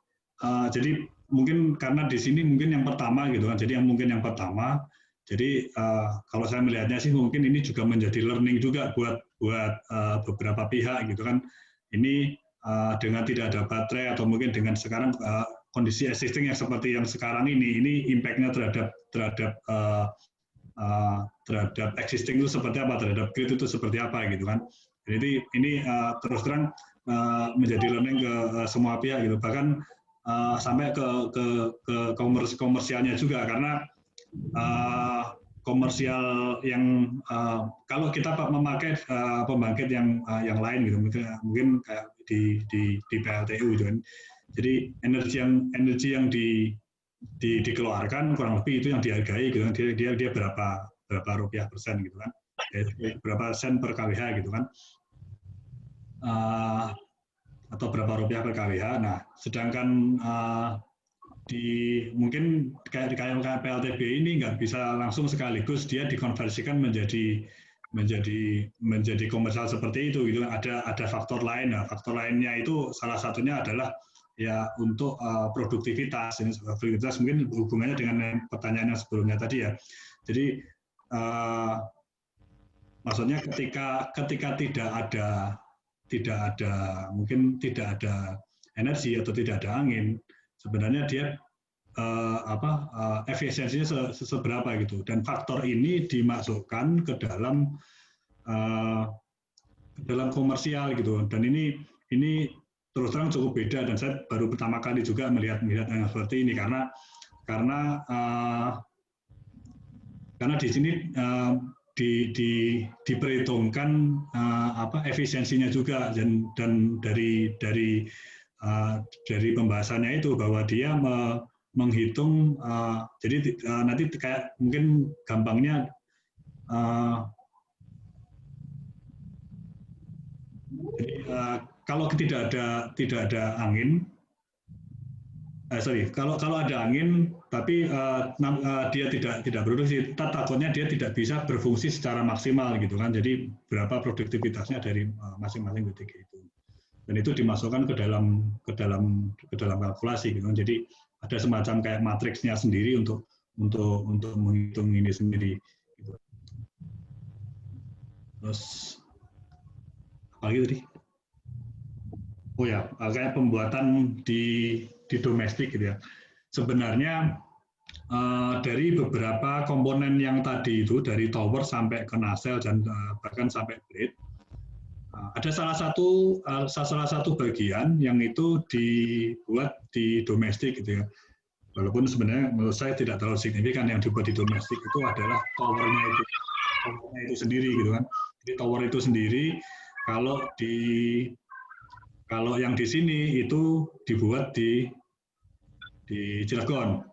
[SPEAKER 1] jadi mungkin karena di sini mungkin yang pertama gitu kan. Jadi yang pertama. Jadi kalau saya melihatnya sih mungkin ini juga menjadi learning juga buat beberapa pihak gitu kan. Ini dengan tidak ada baterai atau mungkin dengan sekarang kondisi existing yang seperti yang sekarang ini impact-nya terhadap existing itu seperti apa, terhadap grid itu seperti apa gitu kan. Jadi ini terus terang menjadi learning ke semua pihak gitu, bahkan sampai ke komersialnya juga, karena komersial yang kalau kita memakai pembangkit yang lain gitu, mungkin kayak di PLTU gitu kan. Jadi energi yang dikeluarkan kurang lebih itu yang dihargai gitu kan. Dia berapa rupiah persen gitu kan, berapa sen per kWh gitu kan, atau berapa rupiah per kWh. Nah, sedangkan mungkin kayak PLTB ini nggak bisa langsung sekaligus dia dikonversikan menjadi komersial seperti itu gitu. Ada faktor lain. Nah, faktor lainnya itu salah satunya adalah ya untuk produktivitas. Ini produktivitas mungkin hubungannya dengan pertanyaan yang sebelumnya tadi ya. Jadi maksudnya ketika mungkin tidak ada energi atau tidak ada angin, sebenarnya dia efisiensinya seberapa gitu, dan faktor ini dimasukkan ke dalam komersial gitu. Dan ini terus terang cukup beda, dan saya baru pertama kali juga melihat yang seperti ini karena di sini diperhitungkan efisiensinya juga, dan dari pembahasannya itu bahwa dia menghitung, jadi nanti kayak mungkin gampangnya jadi kalau tidak ada angin, kalau ada angin tapi dia tidak produksi, takutnya dia tidak bisa berfungsi secara maksimal gitu kan. Jadi berapa produktivitasnya dari masing-masing BTG itu. Dan itu dimasukkan ke dalam kalkulasi gitu. Jadi ada semacam kayak matriksnya sendiri untuk menghitung ini sendiri gitu. Terus apa lagi tadi? Oh ya, kayak pembuatan di domestik gitu ya. Sebenarnya dari beberapa komponen yang tadi itu, dari tower sampai ke nacelle dan bahkan sampai blade, ada salah satu bagian yang itu dibuat di domestik gitu ya. Walaupun sebenarnya menurut saya tidak terlalu signifikan, yang dibuat di domestik itu adalah towernya itu sendiri gitu kan. Jadi tower itu sendiri, kalau yang di sini itu dibuat di Cilegon.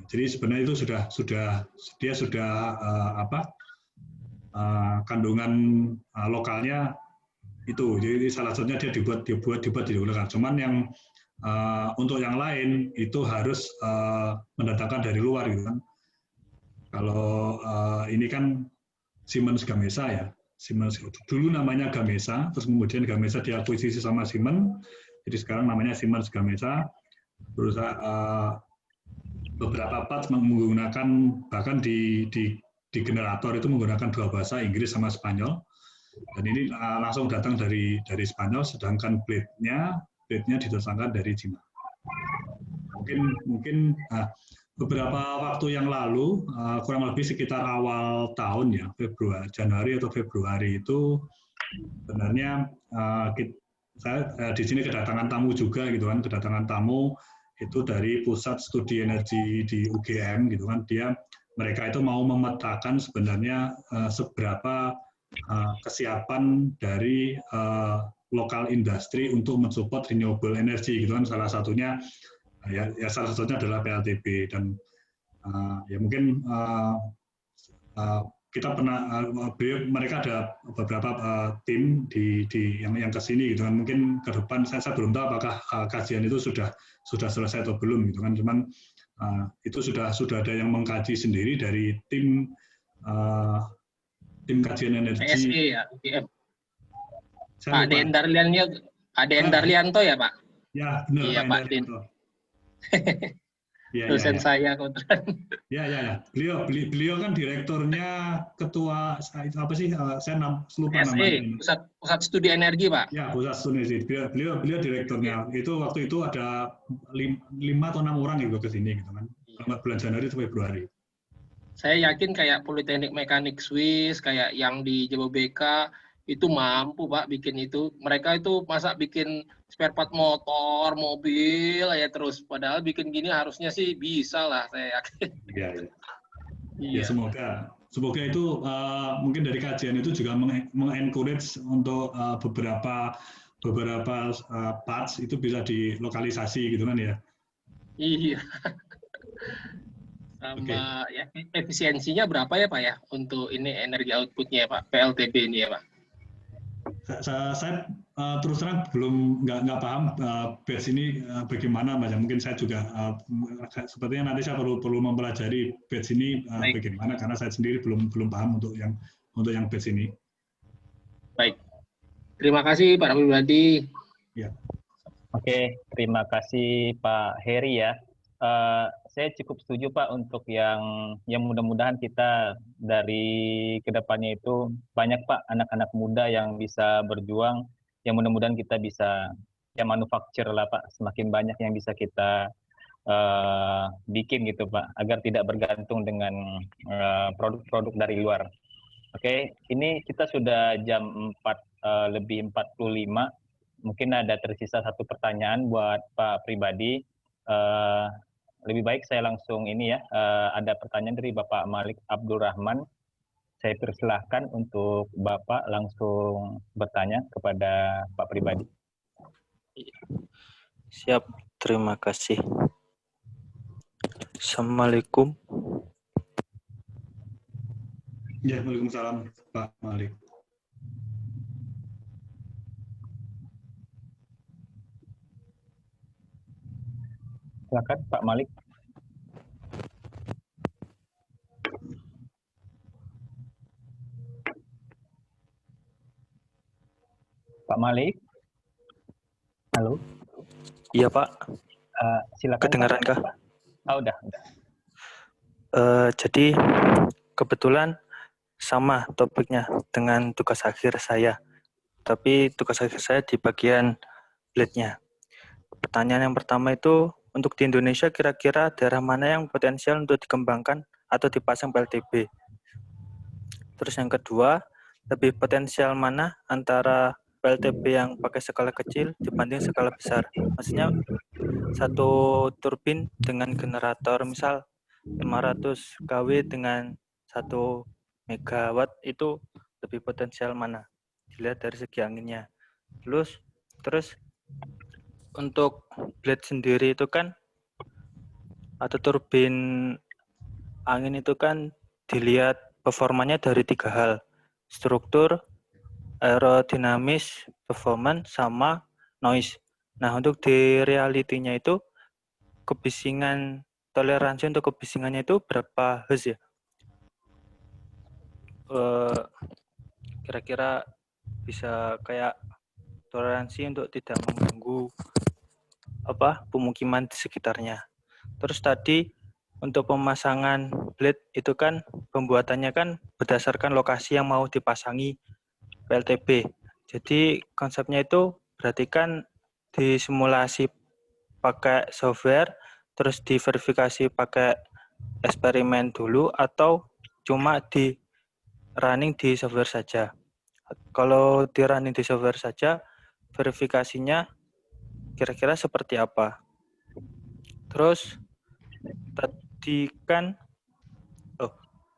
[SPEAKER 1] Jadi sebenarnya itu sudah kandungan lokalnya itu. Jadi salah satunya dia dibuat di Cilegon. Cuman yang untuk yang lain itu harus mendatangkan dari luar gitu kan. Kalau ini kan Siemens Gamesa ya. Siemens dulu namanya Gamesa, terus kemudian Gamesa diakuisisi sama Siemens, jadi sekarang namanya Siemens Gamesa. Berusaha beberapa part menggunakan, bahkan di generator itu menggunakan dua bahasa, Inggris sama Spanyol. Dan ini langsung datang dari Spanyol, sedangkan blade-nya didatangkan dari Cina. Mungkin beberapa waktu yang lalu, kurang lebih sekitar awal tahun ya, Januari atau Februari itu sebenarnya saya di sini kedatangan tamu juga gitu kan, kedatangan tamu itu dari Pusat Studi Energi di UGM gitu kan, mereka itu mau memetakan sebenarnya seberapa kesiapan dari lokal industri untuk mensupport renewable energy gitu kan, salah satunya salah satunya adalah PLTB. Dan ya mungkin kita pernah mereka ada beberapa tim di yang kesini gitu kan, mungkin ke depan saya belum tahu apakah kajian itu sudah selesai atau belum gitu kan, cuman itu sudah ada yang mengkaji sendiri dari tim kajian energi.
[SPEAKER 6] PSE ya, UGM.
[SPEAKER 1] Saya
[SPEAKER 6] Pak Den Darlianto ya Pak?
[SPEAKER 1] Ya benar,
[SPEAKER 6] iya,
[SPEAKER 1] Pak Den.
[SPEAKER 6] Dosen saya kebetulan.
[SPEAKER 1] Ya. Beliau kan direkturnya, ketua apa sih? Saya lupa
[SPEAKER 6] namanya. Pusat Studi Energi, Pak.
[SPEAKER 1] Ya, Pusat Studi Energi. Beliau direkturnya. Itu waktu itu ada 5 atau 6 orang gitu ke sini gitu kan. Bulan Januari sampai Februari.
[SPEAKER 6] Saya yakin kayak Politeknik Mekanik Swiss, kayak yang di Jababeka itu mampu Pak bikin itu. Mereka itu masa bikin spare part motor, mobil ya terus. Padahal bikin gini harusnya sih bisa lah, saya yakin.
[SPEAKER 1] Iya. Ya semoga itu mungkin dari kajian itu juga mengencourage untuk beberapa parts itu bisa dilokalisasi gitu kan ya.
[SPEAKER 6] Iya. Sama ya efisiensinya berapa ya Pak ya untuk ini energi outputnya ya Pak, PLTB ini ya Pak?
[SPEAKER 1] Saya terus terang belum nggak paham batch ini bagaimana Mas. Mungkin saya juga sepertinya nanti saya perlu mempelajari batch ini bagaimana, karena saya sendiri belum paham untuk yang batch ini.
[SPEAKER 6] Baik, terima kasih Pak Pribadi.
[SPEAKER 1] Ya.
[SPEAKER 3] Oke, terima kasih Pak Heri ya. Saya cukup setuju Pak untuk yang mudah-mudahan kita dari kedepannya itu banyak Pak anak-anak muda yang bisa berjuang, yang mudah-mudahan kita bisa manufacture lah Pak, semakin banyak yang bisa kita bikin gitu Pak, agar tidak bergantung dengan produk-produk dari luar. Oke, ini kita sudah jam 4 lebih 45, mungkin ada tersisa satu pertanyaan buat Pak Pribadi. Lebih baik saya langsung ini ya, ada pertanyaan dari Bapak Malik Abdul Rahman. Saya persilahkan untuk Bapak langsung bertanya kepada Pak Pribadi.
[SPEAKER 7] Siap, terima kasih. Assalamualaikum.
[SPEAKER 1] Ya, waalaikumsalam Pak Malik.
[SPEAKER 3] Silakan Pak Malik. Pak Malik. Halo.
[SPEAKER 7] Iya Pak.
[SPEAKER 3] Silakan.
[SPEAKER 7] Kedengaran kah?
[SPEAKER 3] Oh, udah.
[SPEAKER 7] Jadi kebetulan sama topiknya dengan tugas akhir saya. Tapi tugas akhir saya di bagian blade-nya. Pertanyaan yang pertama itu, untuk di Indonesia kira-kira daerah mana yang potensial untuk dikembangkan atau dipasang PLTB? Terus yang kedua, lebih potensial mana antara PLTB yang pakai skala kecil dibanding skala besar? Maksudnya satu turbin dengan generator misal 500 kW dengan 1 megawatt itu lebih potensial mana? Dilihat dari segi anginnya. Terus untuk blade sendiri itu kan atau turbin angin itu kan dilihat performanya dari 3 hal. Struktur, aerodinamis, performance, sama noise. Nah, untuk di realitinya itu kebisingan, toleransi untuk kebisingannya itu berapa Hz ya? Kira-kira bisa kayak toleransi untuk tidak mengganggu pemukiman di sekitarnya. Terus tadi untuk pemasangan blade itu kan pembuatannya kan berdasarkan lokasi yang mau dipasangi PLTB. Jadi konsepnya itu berarti kan disimulasi pakai software, terus diverifikasi pakai eksperimen dulu atau cuma di running di software saja? Kalau di running di software saja, verifikasinya kira-kira seperti apa? Terus tadi kan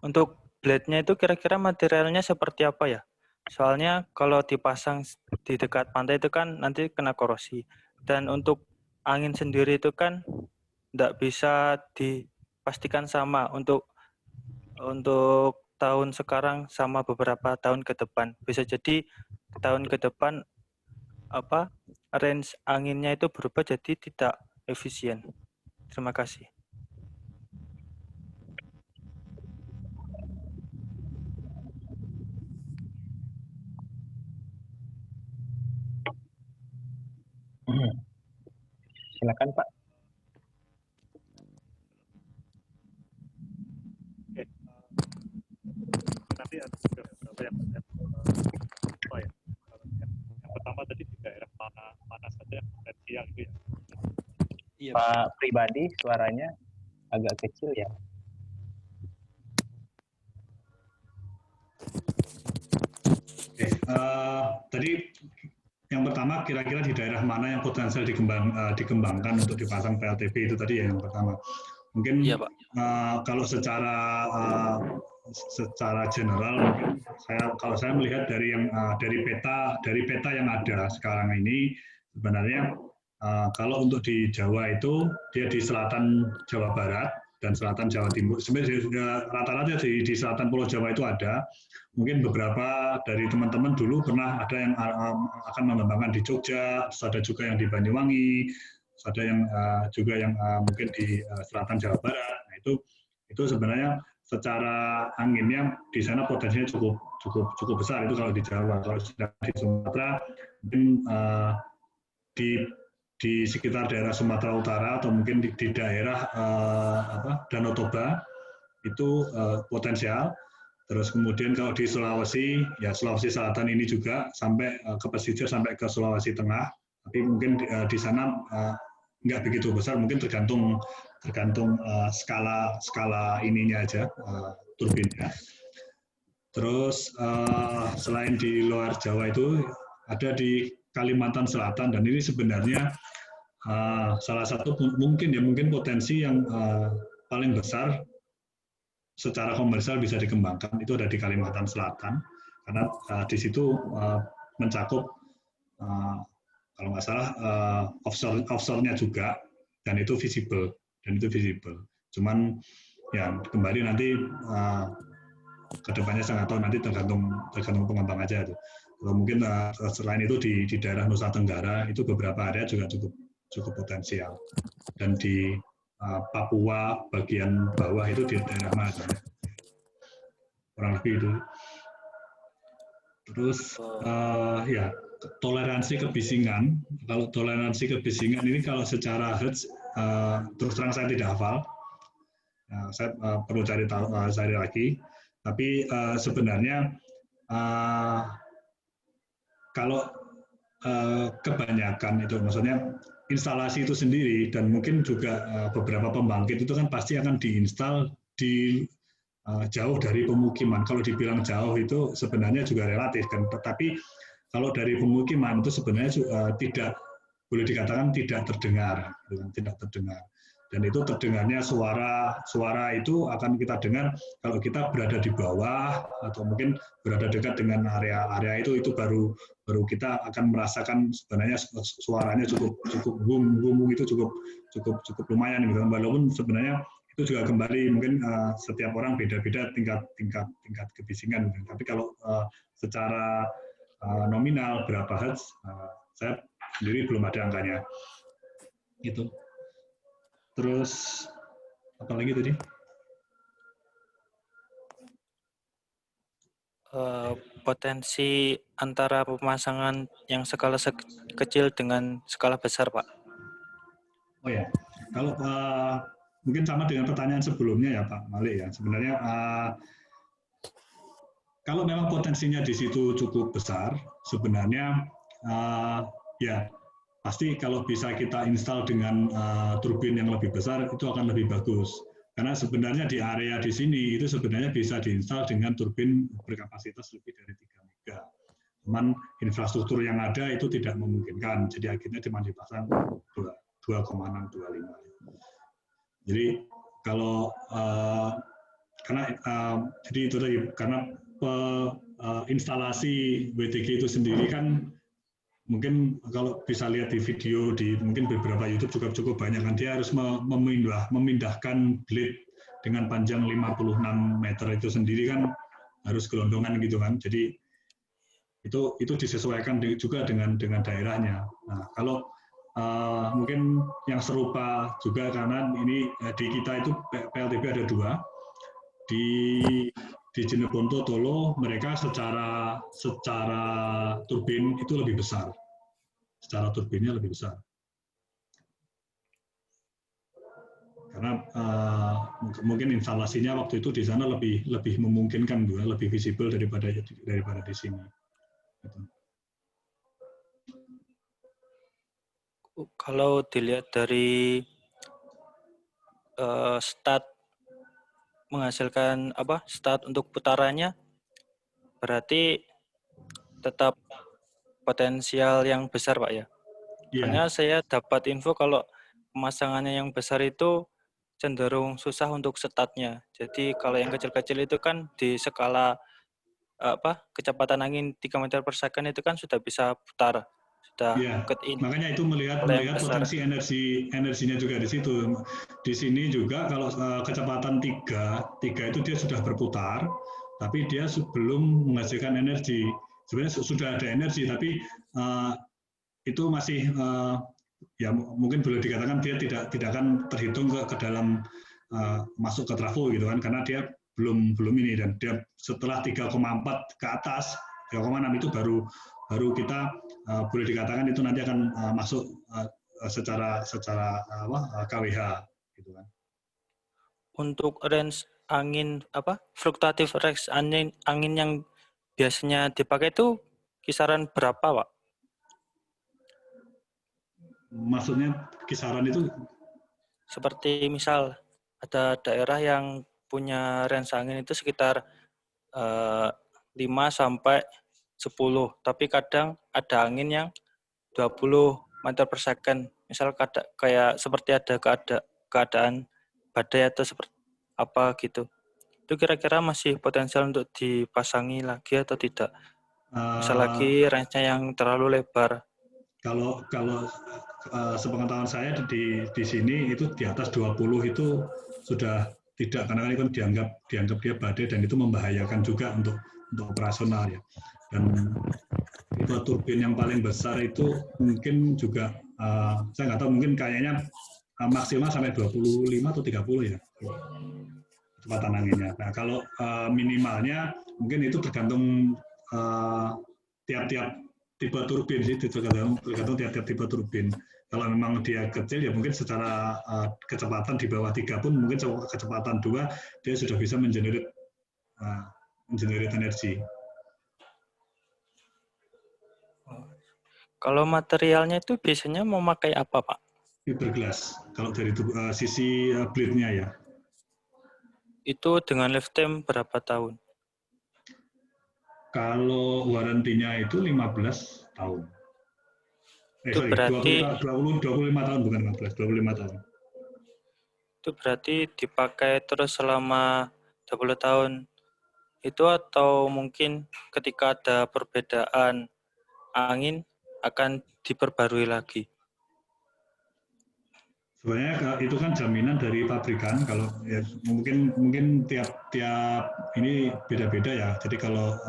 [SPEAKER 7] untuk blade-nya itu kira-kira materialnya seperti apa ya? Soalnya kalau dipasang di dekat pantai itu kan nanti kena korosi. Dan untuk angin sendiri itu kan tidak bisa dipastikan sama untuk tahun sekarang sama beberapa tahun ke depan. Bisa jadi tahun ke depan range anginnya itu berubah jadi tidak efisien. Terima kasih.
[SPEAKER 3] Silakan Pak.
[SPEAKER 1] Nanti ada beberapa yang pertama tadi di daerah mana saja yang potensial itu ya.
[SPEAKER 3] Iya, Pak Pribadi suaranya agak kecil ya.
[SPEAKER 1] Oke, tadi yang pertama kira-kira di daerah mana yang potensial dikembangkan untuk dipasang PLTB itu tadi ya yang pertama. Mungkin
[SPEAKER 7] Iya, Pak.
[SPEAKER 1] Kalau secara general mungkin kalau saya melihat dari peta yang ada sekarang ini sebenarnya kalau untuk di Jawa itu dia di selatan Jawa Barat dan selatan Jawa Timur. Sebenarnya rata-rata di selatan Pulau Jawa itu ada. Mungkin beberapa dari teman-teman dulu pernah ada yang akan mengembangkan di Jogja, terus ada juga yang di Banyuwangi, terus ada yang juga yang mungkin di selatan Jawa Barat. Nah, itu sebenarnya secara anginnya di sana potensinya cukup besar itu kalau di Jawa. Kalau di Sumatera mungkin di sekitar daerah Sumatera Utara atau mungkin di daerah Danau Toba itu potensial. Terus kemudian kalau di Sulawesi, ya Sulawesi Selatan ini juga sampai ke pesisir sampai ke Sulawesi Tengah. Tapi mungkin di sana nggak begitu besar, mungkin tergantung skala ininya aja, turbinnya. Terus selain di luar Jawa itu ada di Kalimantan Selatan dan ini sebenarnya salah satu mungkin potensi yang paling besar secara komersial bisa dikembangkan itu ada di Kalimantan Selatan karena di situ mencakup kalau nggak salah offshore-nya juga dan itu visible Cuman ya kembali nanti kedepannya saya nggak tahu nanti tergantung pengembang aja itu. Kalau mungkin selain itu di daerah Nusa Tenggara itu beberapa area juga cukup potensial dan di Papua bagian bawah itu di daerah mana? Kurang lebih itu. Terus ya toleransi kebisingan. Kalau toleransi kebisingan ini kalau secara hertz terus terang saya tidak hafal. Saya perlu cari lagi. Tapi sebenarnya kalau kebanyakan itu maksudnya instalasi itu sendiri dan mungkin juga beberapa pembangkit itu kan pasti akan diinstal di jauh dari pemukiman. Kalau dibilang jauh itu sebenarnya juga relatif kan. Tetapi kalau dari pemukiman itu sebenarnya tidak boleh dikatakan tidak terdengar. Dan itu terdengarnya suara itu akan kita dengar kalau kita berada di bawah atau mungkin berada dekat dengan area itu baru kita akan merasakan sebenarnya suaranya cukup boom itu cukup lumayan gitu. Walaupun sebenarnya itu juga kembali mungkin setiap orang beda-beda tingkat kebisingan. Tapi kalau secara nominal berapa hertz saya sendiri belum ada angkanya. Gitu. Terus apa lagi tadi?
[SPEAKER 7] Potensi antara pemasangan yang skala kecil dengan skala besar, Pak.
[SPEAKER 1] Oh ya, kalau mungkin sama dengan pertanyaan sebelumnya ya Pak Malik ya. Sebenarnya kalau memang potensinya di situ cukup besar, sebenarnya ya pasti kalau bisa kita install dengan turbin yang lebih besar itu akan lebih bagus. Karena sebenarnya di area di sini itu sebenarnya bisa diinstal dengan turbin berkapasitas lebih dari 3 mega. Cuman infrastruktur yang ada itu tidak memungkinkan, jadi akhirnya cuma dipasang 2,625. Jadi kalau jadi itu tadi karena instalasi WTG itu sendiri kan mungkin kalau bisa lihat di video di mungkin beberapa YouTube juga cukup banyak kan, dia harus memindahkan blade dengan panjang 56 meter itu sendiri kan harus gelondongan gitu kan. Jadi itu disesuaikan juga dengan daerahnya. Nah, kalau mungkin yang serupa juga karena ini di kita itu PLTB ada 2 di Jeneponto Tolo mereka secara turbin itu lebih besar, secara turbinnya lebih besar karena mungkin instalasinya waktu itu di sana lebih memungkinkan juga, lebih visible daripada di sini. Gitu.
[SPEAKER 7] Kalau dilihat dari stat menghasilkan stat untuk putarannya, berarti tetap potensial yang besar, Pak ya? Soalnya saya dapat info kalau pemasangannya yang besar itu cenderung susah untuk statnya. Jadi kalau yang kecil-kecil itu kan di skala kecepatan angin 3 meter per second itu kan sudah bisa putar, sudah cut in.
[SPEAKER 1] Makanya itu melihat potensi energinya juga di situ. Di sini juga kalau kecepatan 3 itu dia sudah berputar, tapi dia belum menghasilkan energi. Sebenarnya sudah ada energi, tapi itu masih ya mungkin boleh dikatakan dia tidak akan terhitung ke dalam masuk ke trafo gitu kan, karena dia belum ini, dan dia setelah 3,4 ke atas 3,6 itu baru kita boleh dikatakan itu nanti akan masuk secara KWH gitu kan.
[SPEAKER 7] Untuk range angin fluktuatif range angin yang biasanya dipakai itu kisaran berapa, Pak?
[SPEAKER 1] Maksudnya kisaran itu
[SPEAKER 7] seperti misal ada daerah yang punya range angin itu sekitar 5 sampai 10, tapi kadang ada angin yang 20 meter per second. Misal kayak seperti ada keadaan badai atau seperti apa gitu. Itu kira-kira masih potensial untuk dipasangi lagi atau tidak? Misal lagi range-nya yang terlalu lebar.
[SPEAKER 1] Kalau sepengetahuan saya di sini itu di atas 20 itu sudah tidak, karena kan dianggap dia badai dan itu membahayakan juga untuk operasional ya. Dan itu turbin yang paling besar itu mungkin juga saya nggak tahu, mungkin kayaknya maksimal sampai 25 atau 30 ya kecepatan anginnya. Nah, kalau minimalnya mungkin itu tergantung tiap-tiap tipe turbin sih, tergantung tiap-tiap tipe turbin. Kalau memang dia kecil ya mungkin secara kecepatan di bawah 3 pun mungkin kecepatan 2 dia sudah bisa mengenerate energi.
[SPEAKER 7] Kalau materialnya itu biasanya memakai apa, Pak?
[SPEAKER 1] Fiberglass. Kalau dari sisi blade-nya ya.
[SPEAKER 7] Itu dengan lifetime berapa tahun?
[SPEAKER 1] Kalau warantinya itu 15 tahun.
[SPEAKER 7] Itu berarti
[SPEAKER 1] 25 tahun, bukan 15, 25 tahun.
[SPEAKER 7] Itu berarti dipakai terus selama 20 tahun. Itu atau mungkin ketika ada perbedaan angin akan diperbarui lagi?
[SPEAKER 1] Sebenarnya itu kan jaminan dari pabrikan. Kalau ya, mungkin tiap ini beda-beda ya. Jadi kalau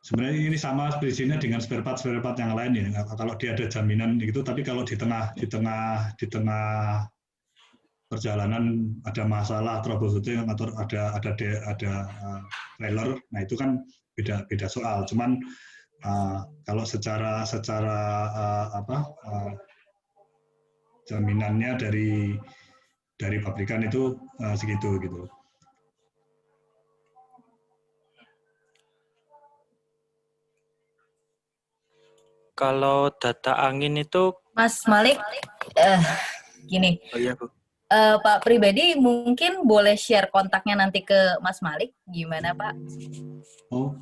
[SPEAKER 1] sebenarnya ini sama prinsipnya dengan spare part yang lain ya. Kalau dia ada jaminan gitu, tapi kalau di tengah perjalanan ada masalah troubleshooting atau ada trailer, nah itu kan beda soal. Cuman kalau secara jaminannya dari pabrikan itu segitu gitu.
[SPEAKER 7] Oke, Kalau data angin itu,
[SPEAKER 2] Mas Malik, gini,
[SPEAKER 7] oh iya Bu.
[SPEAKER 2] Pak Pribadi mungkin boleh share kontaknya nanti ke Mas Malik, gimana Pak?
[SPEAKER 1] Oh,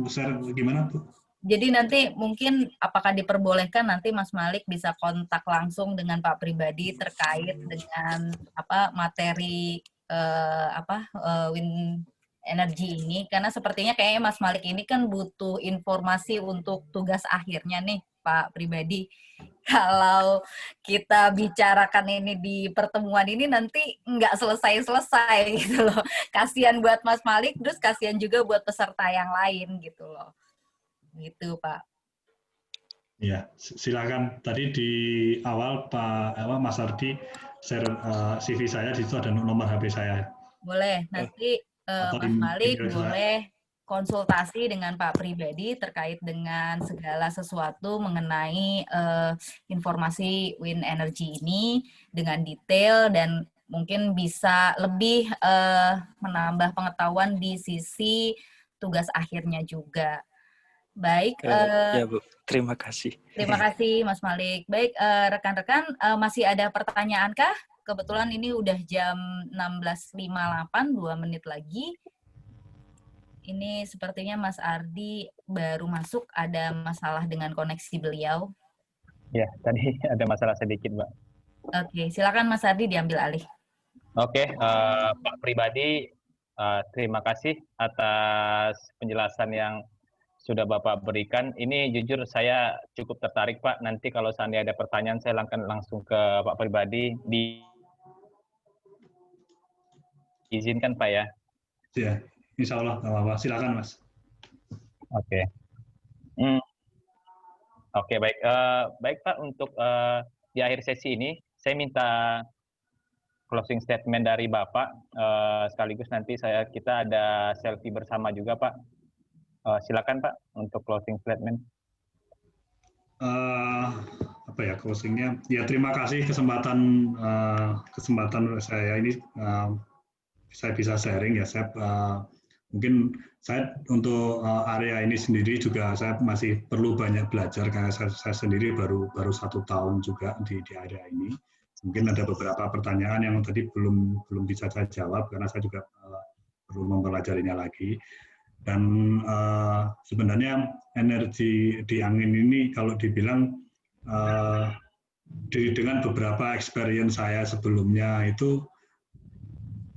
[SPEAKER 1] share gimana Bu?
[SPEAKER 2] Jadi nanti mungkin apakah diperbolehkan nanti Mas Malik bisa kontak langsung dengan Pak Pribadi terkait dengan materi wind energy ini, karena sepertinya kayaknya Mas Malik ini kan butuh informasi untuk tugas akhirnya nih Pak Pribadi. Kalau kita bicarakan ini di pertemuan ini nanti nggak selesai-selesai gitu loh. Kasihan buat Mas Malik, terus kasihan juga buat peserta yang lain gitu loh. Gitu Pak.
[SPEAKER 1] Ya, silakan. Tadi di awal Mas Ardi share CV saya, di situ ada nomor HP saya.
[SPEAKER 2] Boleh, nanti Mas Malik boleh konsultasi dengan Pak Pribadi terkait dengan segala sesuatu mengenai informasi wind energy ini dengan detail dan mungkin bisa lebih menambah pengetahuan di sisi tugas akhirnya juga. Baik.
[SPEAKER 7] Ya Bu, terima kasih.
[SPEAKER 2] Terima kasih Mas Malik. Baik, rekan-rekan, masih ada pertanyaan kah? Kebetulan ini udah jam 16.58, 2 menit lagi. Ini sepertinya Mas Ardi baru masuk, ada masalah dengan koneksi beliau.
[SPEAKER 3] Ya, tadi ada masalah sedikit, Mbak.
[SPEAKER 2] Oke, silakan Mas Ardi diambil alih.
[SPEAKER 3] Oke, Pak Pribadi, terima kasih atas penjelasan yang sudah Bapak berikan. Ini jujur saya cukup tertarik, Pak. Nanti kalau seandainya ada pertanyaan, saya akan langsung ke Pak Pribadi. Diizinkan, Pak ya?
[SPEAKER 1] Ya, insya Allah nggak apa-apa. Silakan Mas.
[SPEAKER 3] Oke. Oke, baik. Baik Pak, untuk di akhir sesi ini, saya minta closing statement dari Bapak. Sekaligus nanti kita ada selfie bersama juga, Pak. Silakan Pak untuk closing statement.
[SPEAKER 1] Apa ya closingnya? Ya terima kasih kesempatan saya ini saya bisa sharing ya. Saya mungkin saya untuk area ini sendiri juga saya masih perlu banyak belajar karena saya sendiri baru 1 tahun juga di area ini. Mungkin ada beberapa pertanyaan yang tadi belum bisa saya jawab karena saya juga perlu mempelajarinya lagi. Dan sebenarnya energi di angin ini kalau dibilang dengan beberapa experience saya sebelumnya itu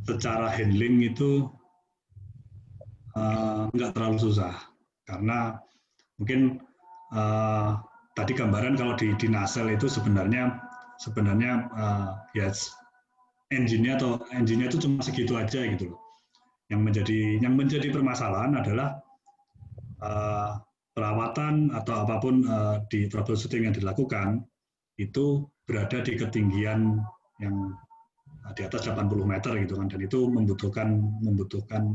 [SPEAKER 1] secara handling itu nggak terlalu susah karena mungkin tadi gambaran kalau di nacelle itu sebenarnya ya engine-nya itu cuma segitu aja gitu loh. Yang menjadi permasalahan adalah perawatan atau apapun di troubleshooting yang dilakukan itu berada di ketinggian yang di atas 80 meter gitu kan, dan itu membutuhkan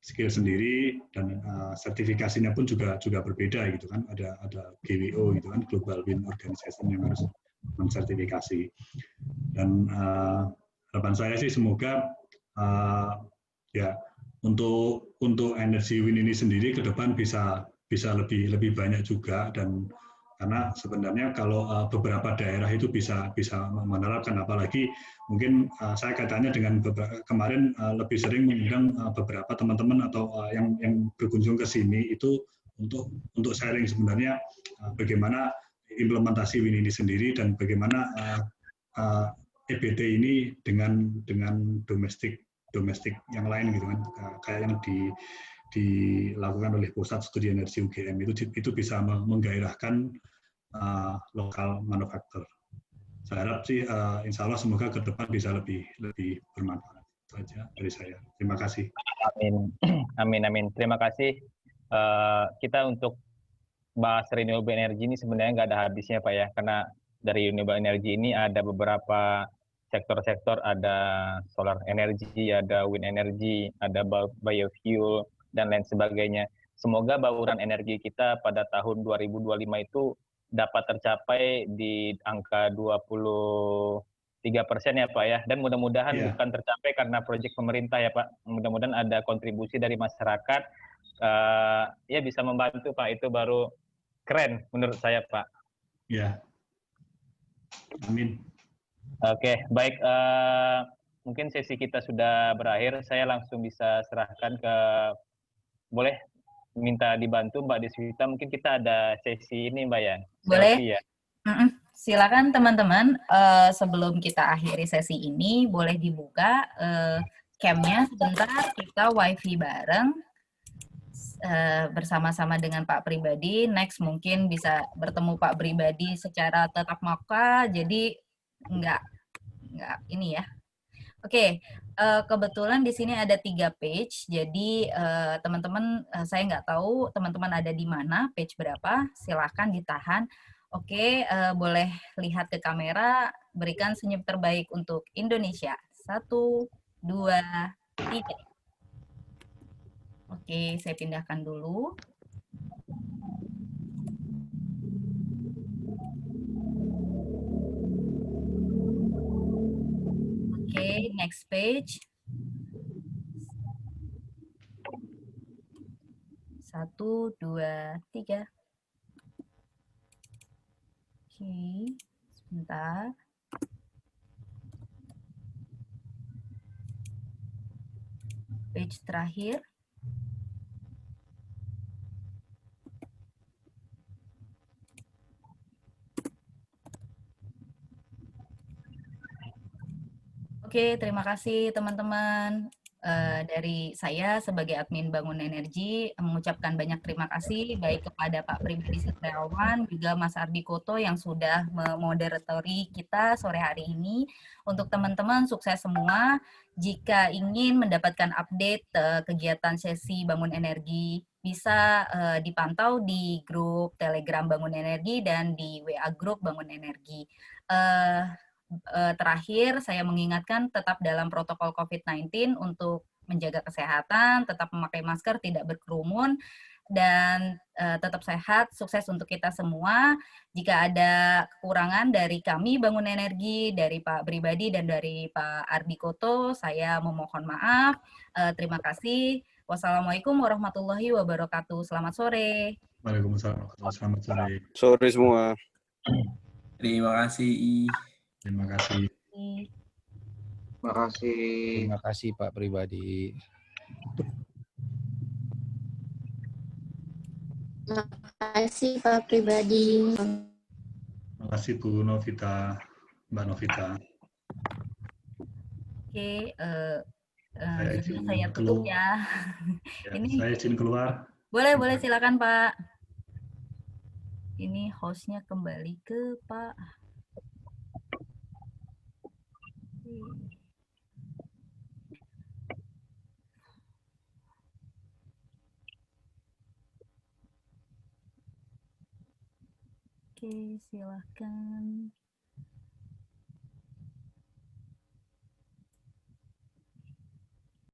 [SPEAKER 1] skill sendiri dan sertifikasinya pun juga berbeda gitu kan, ada GWO gitu kan, Global Wind Organization yang harus mensertifikasi. Dan harapan saya sih semoga ya untuk energi wind ini sendiri ke depan bisa lebih banyak juga, dan karena sebenarnya kalau beberapa daerah itu bisa menerapkan, apalagi mungkin saya kaitannya dengan kemarin lebih sering mengundang beberapa teman-teman atau yang berkunjung ke sini itu untuk sharing sebenarnya bagaimana implementasi wind ini sendiri dan bagaimana EBT ini dengan domestik yang lain gitu kan, kayak yang dilakukan oleh Pusat Studi Energi UGM itu bisa menggairahkan lokal manufaktur. Saya harap sih insya Allah semoga ke depan bisa lebih bermanfaat. Itu aja dari saya. Terima kasih.
[SPEAKER 3] Amin. Terima kasih. Kita untuk bahas renewable energy ini sebenarnya nggak ada habisnya Pak ya, karena dari renewable energy ini ada beberapa sektor-sektor, ada solar energy, ada wind energy, ada biofuel, dan lain sebagainya. Semoga bauran energi kita pada tahun 2025 itu dapat tercapai di angka 23% ya Pak ya, dan mudah-mudahan bukan tercapai karena proyek pemerintah ya Pak. Mudah-mudahan ada kontribusi dari masyarakat, ya bisa membantu Pak, itu baru keren menurut saya, Pak.
[SPEAKER 1] Ya, amin.
[SPEAKER 3] Oke, baik. Mungkin sesi kita sudah berakhir. Saya langsung bisa serahkan ke, boleh minta dibantu Mbak Deswita. Mungkin kita ada sesi ini, Mbak ya.
[SPEAKER 2] Boleh.
[SPEAKER 3] Selfie ya.
[SPEAKER 2] Silakan teman-teman. Sebelum kita akhiri sesi ini, boleh dibuka cam-nya sebentar. Kita wifi bareng bersama-sama dengan Pak Pribadi. Next mungkin bisa bertemu Pak Pribadi secara tatap muka. Jadi enggak ini ya. Oke, kebetulan di sini ada 3 page, jadi teman-teman, saya nggak tahu teman-teman ada di mana, page berapa, silakan ditahan. Oke, boleh lihat ke kamera, berikan senyum terbaik untuk Indonesia. 1, 2, 3. Oke, saya pindahkan dulu. Oke, next page. 1, 2, 3. Oke, sebentar. Page terakhir. Oke, terima kasih teman-teman. Dari saya sebagai admin Bangun Energi mengucapkan banyak terima kasih baik kepada Pak Pribadi Setiawan juga Mas Ardi Koto yang sudah memoderatori kita sore hari ini. Untuk teman-teman sukses semua. Jika ingin mendapatkan update kegiatan sesi Bangun Energi bisa dipantau di grup Telegram Bangun Energi dan di WA grup Bangun Energi. Terakhir, saya mengingatkan tetap dalam protokol COVID-19 untuk menjaga kesehatan, tetap memakai masker, tidak berkerumun, dan tetap sehat, sukses untuk kita semua. Jika ada kekurangan dari kami Bangun Energi, dari Pak Pribadi, dan dari Pak Ardi Koto, saya memohon maaf. Terima kasih. Wassalamualaikum warahmatullahi wabarakatuh. Selamat sore.
[SPEAKER 1] Waalaikumsalam. Selamat sore.
[SPEAKER 8] Sore semua.
[SPEAKER 9] Terima kasih.
[SPEAKER 1] Terima kasih.
[SPEAKER 4] Terima kasih.
[SPEAKER 10] Terima kasih Pak Pribadi.
[SPEAKER 11] Terima kasih Pak Pribadi.
[SPEAKER 1] Terima kasih Bu Novita, Mbak Novita.
[SPEAKER 2] Oke,
[SPEAKER 1] Saya izin
[SPEAKER 2] saya tutup
[SPEAKER 1] keluar.
[SPEAKER 2] ya. Ini
[SPEAKER 1] Saya izin keluar.
[SPEAKER 2] boleh silakan Pak. Ini hostnya kembali ke Pak. Oke, silakan.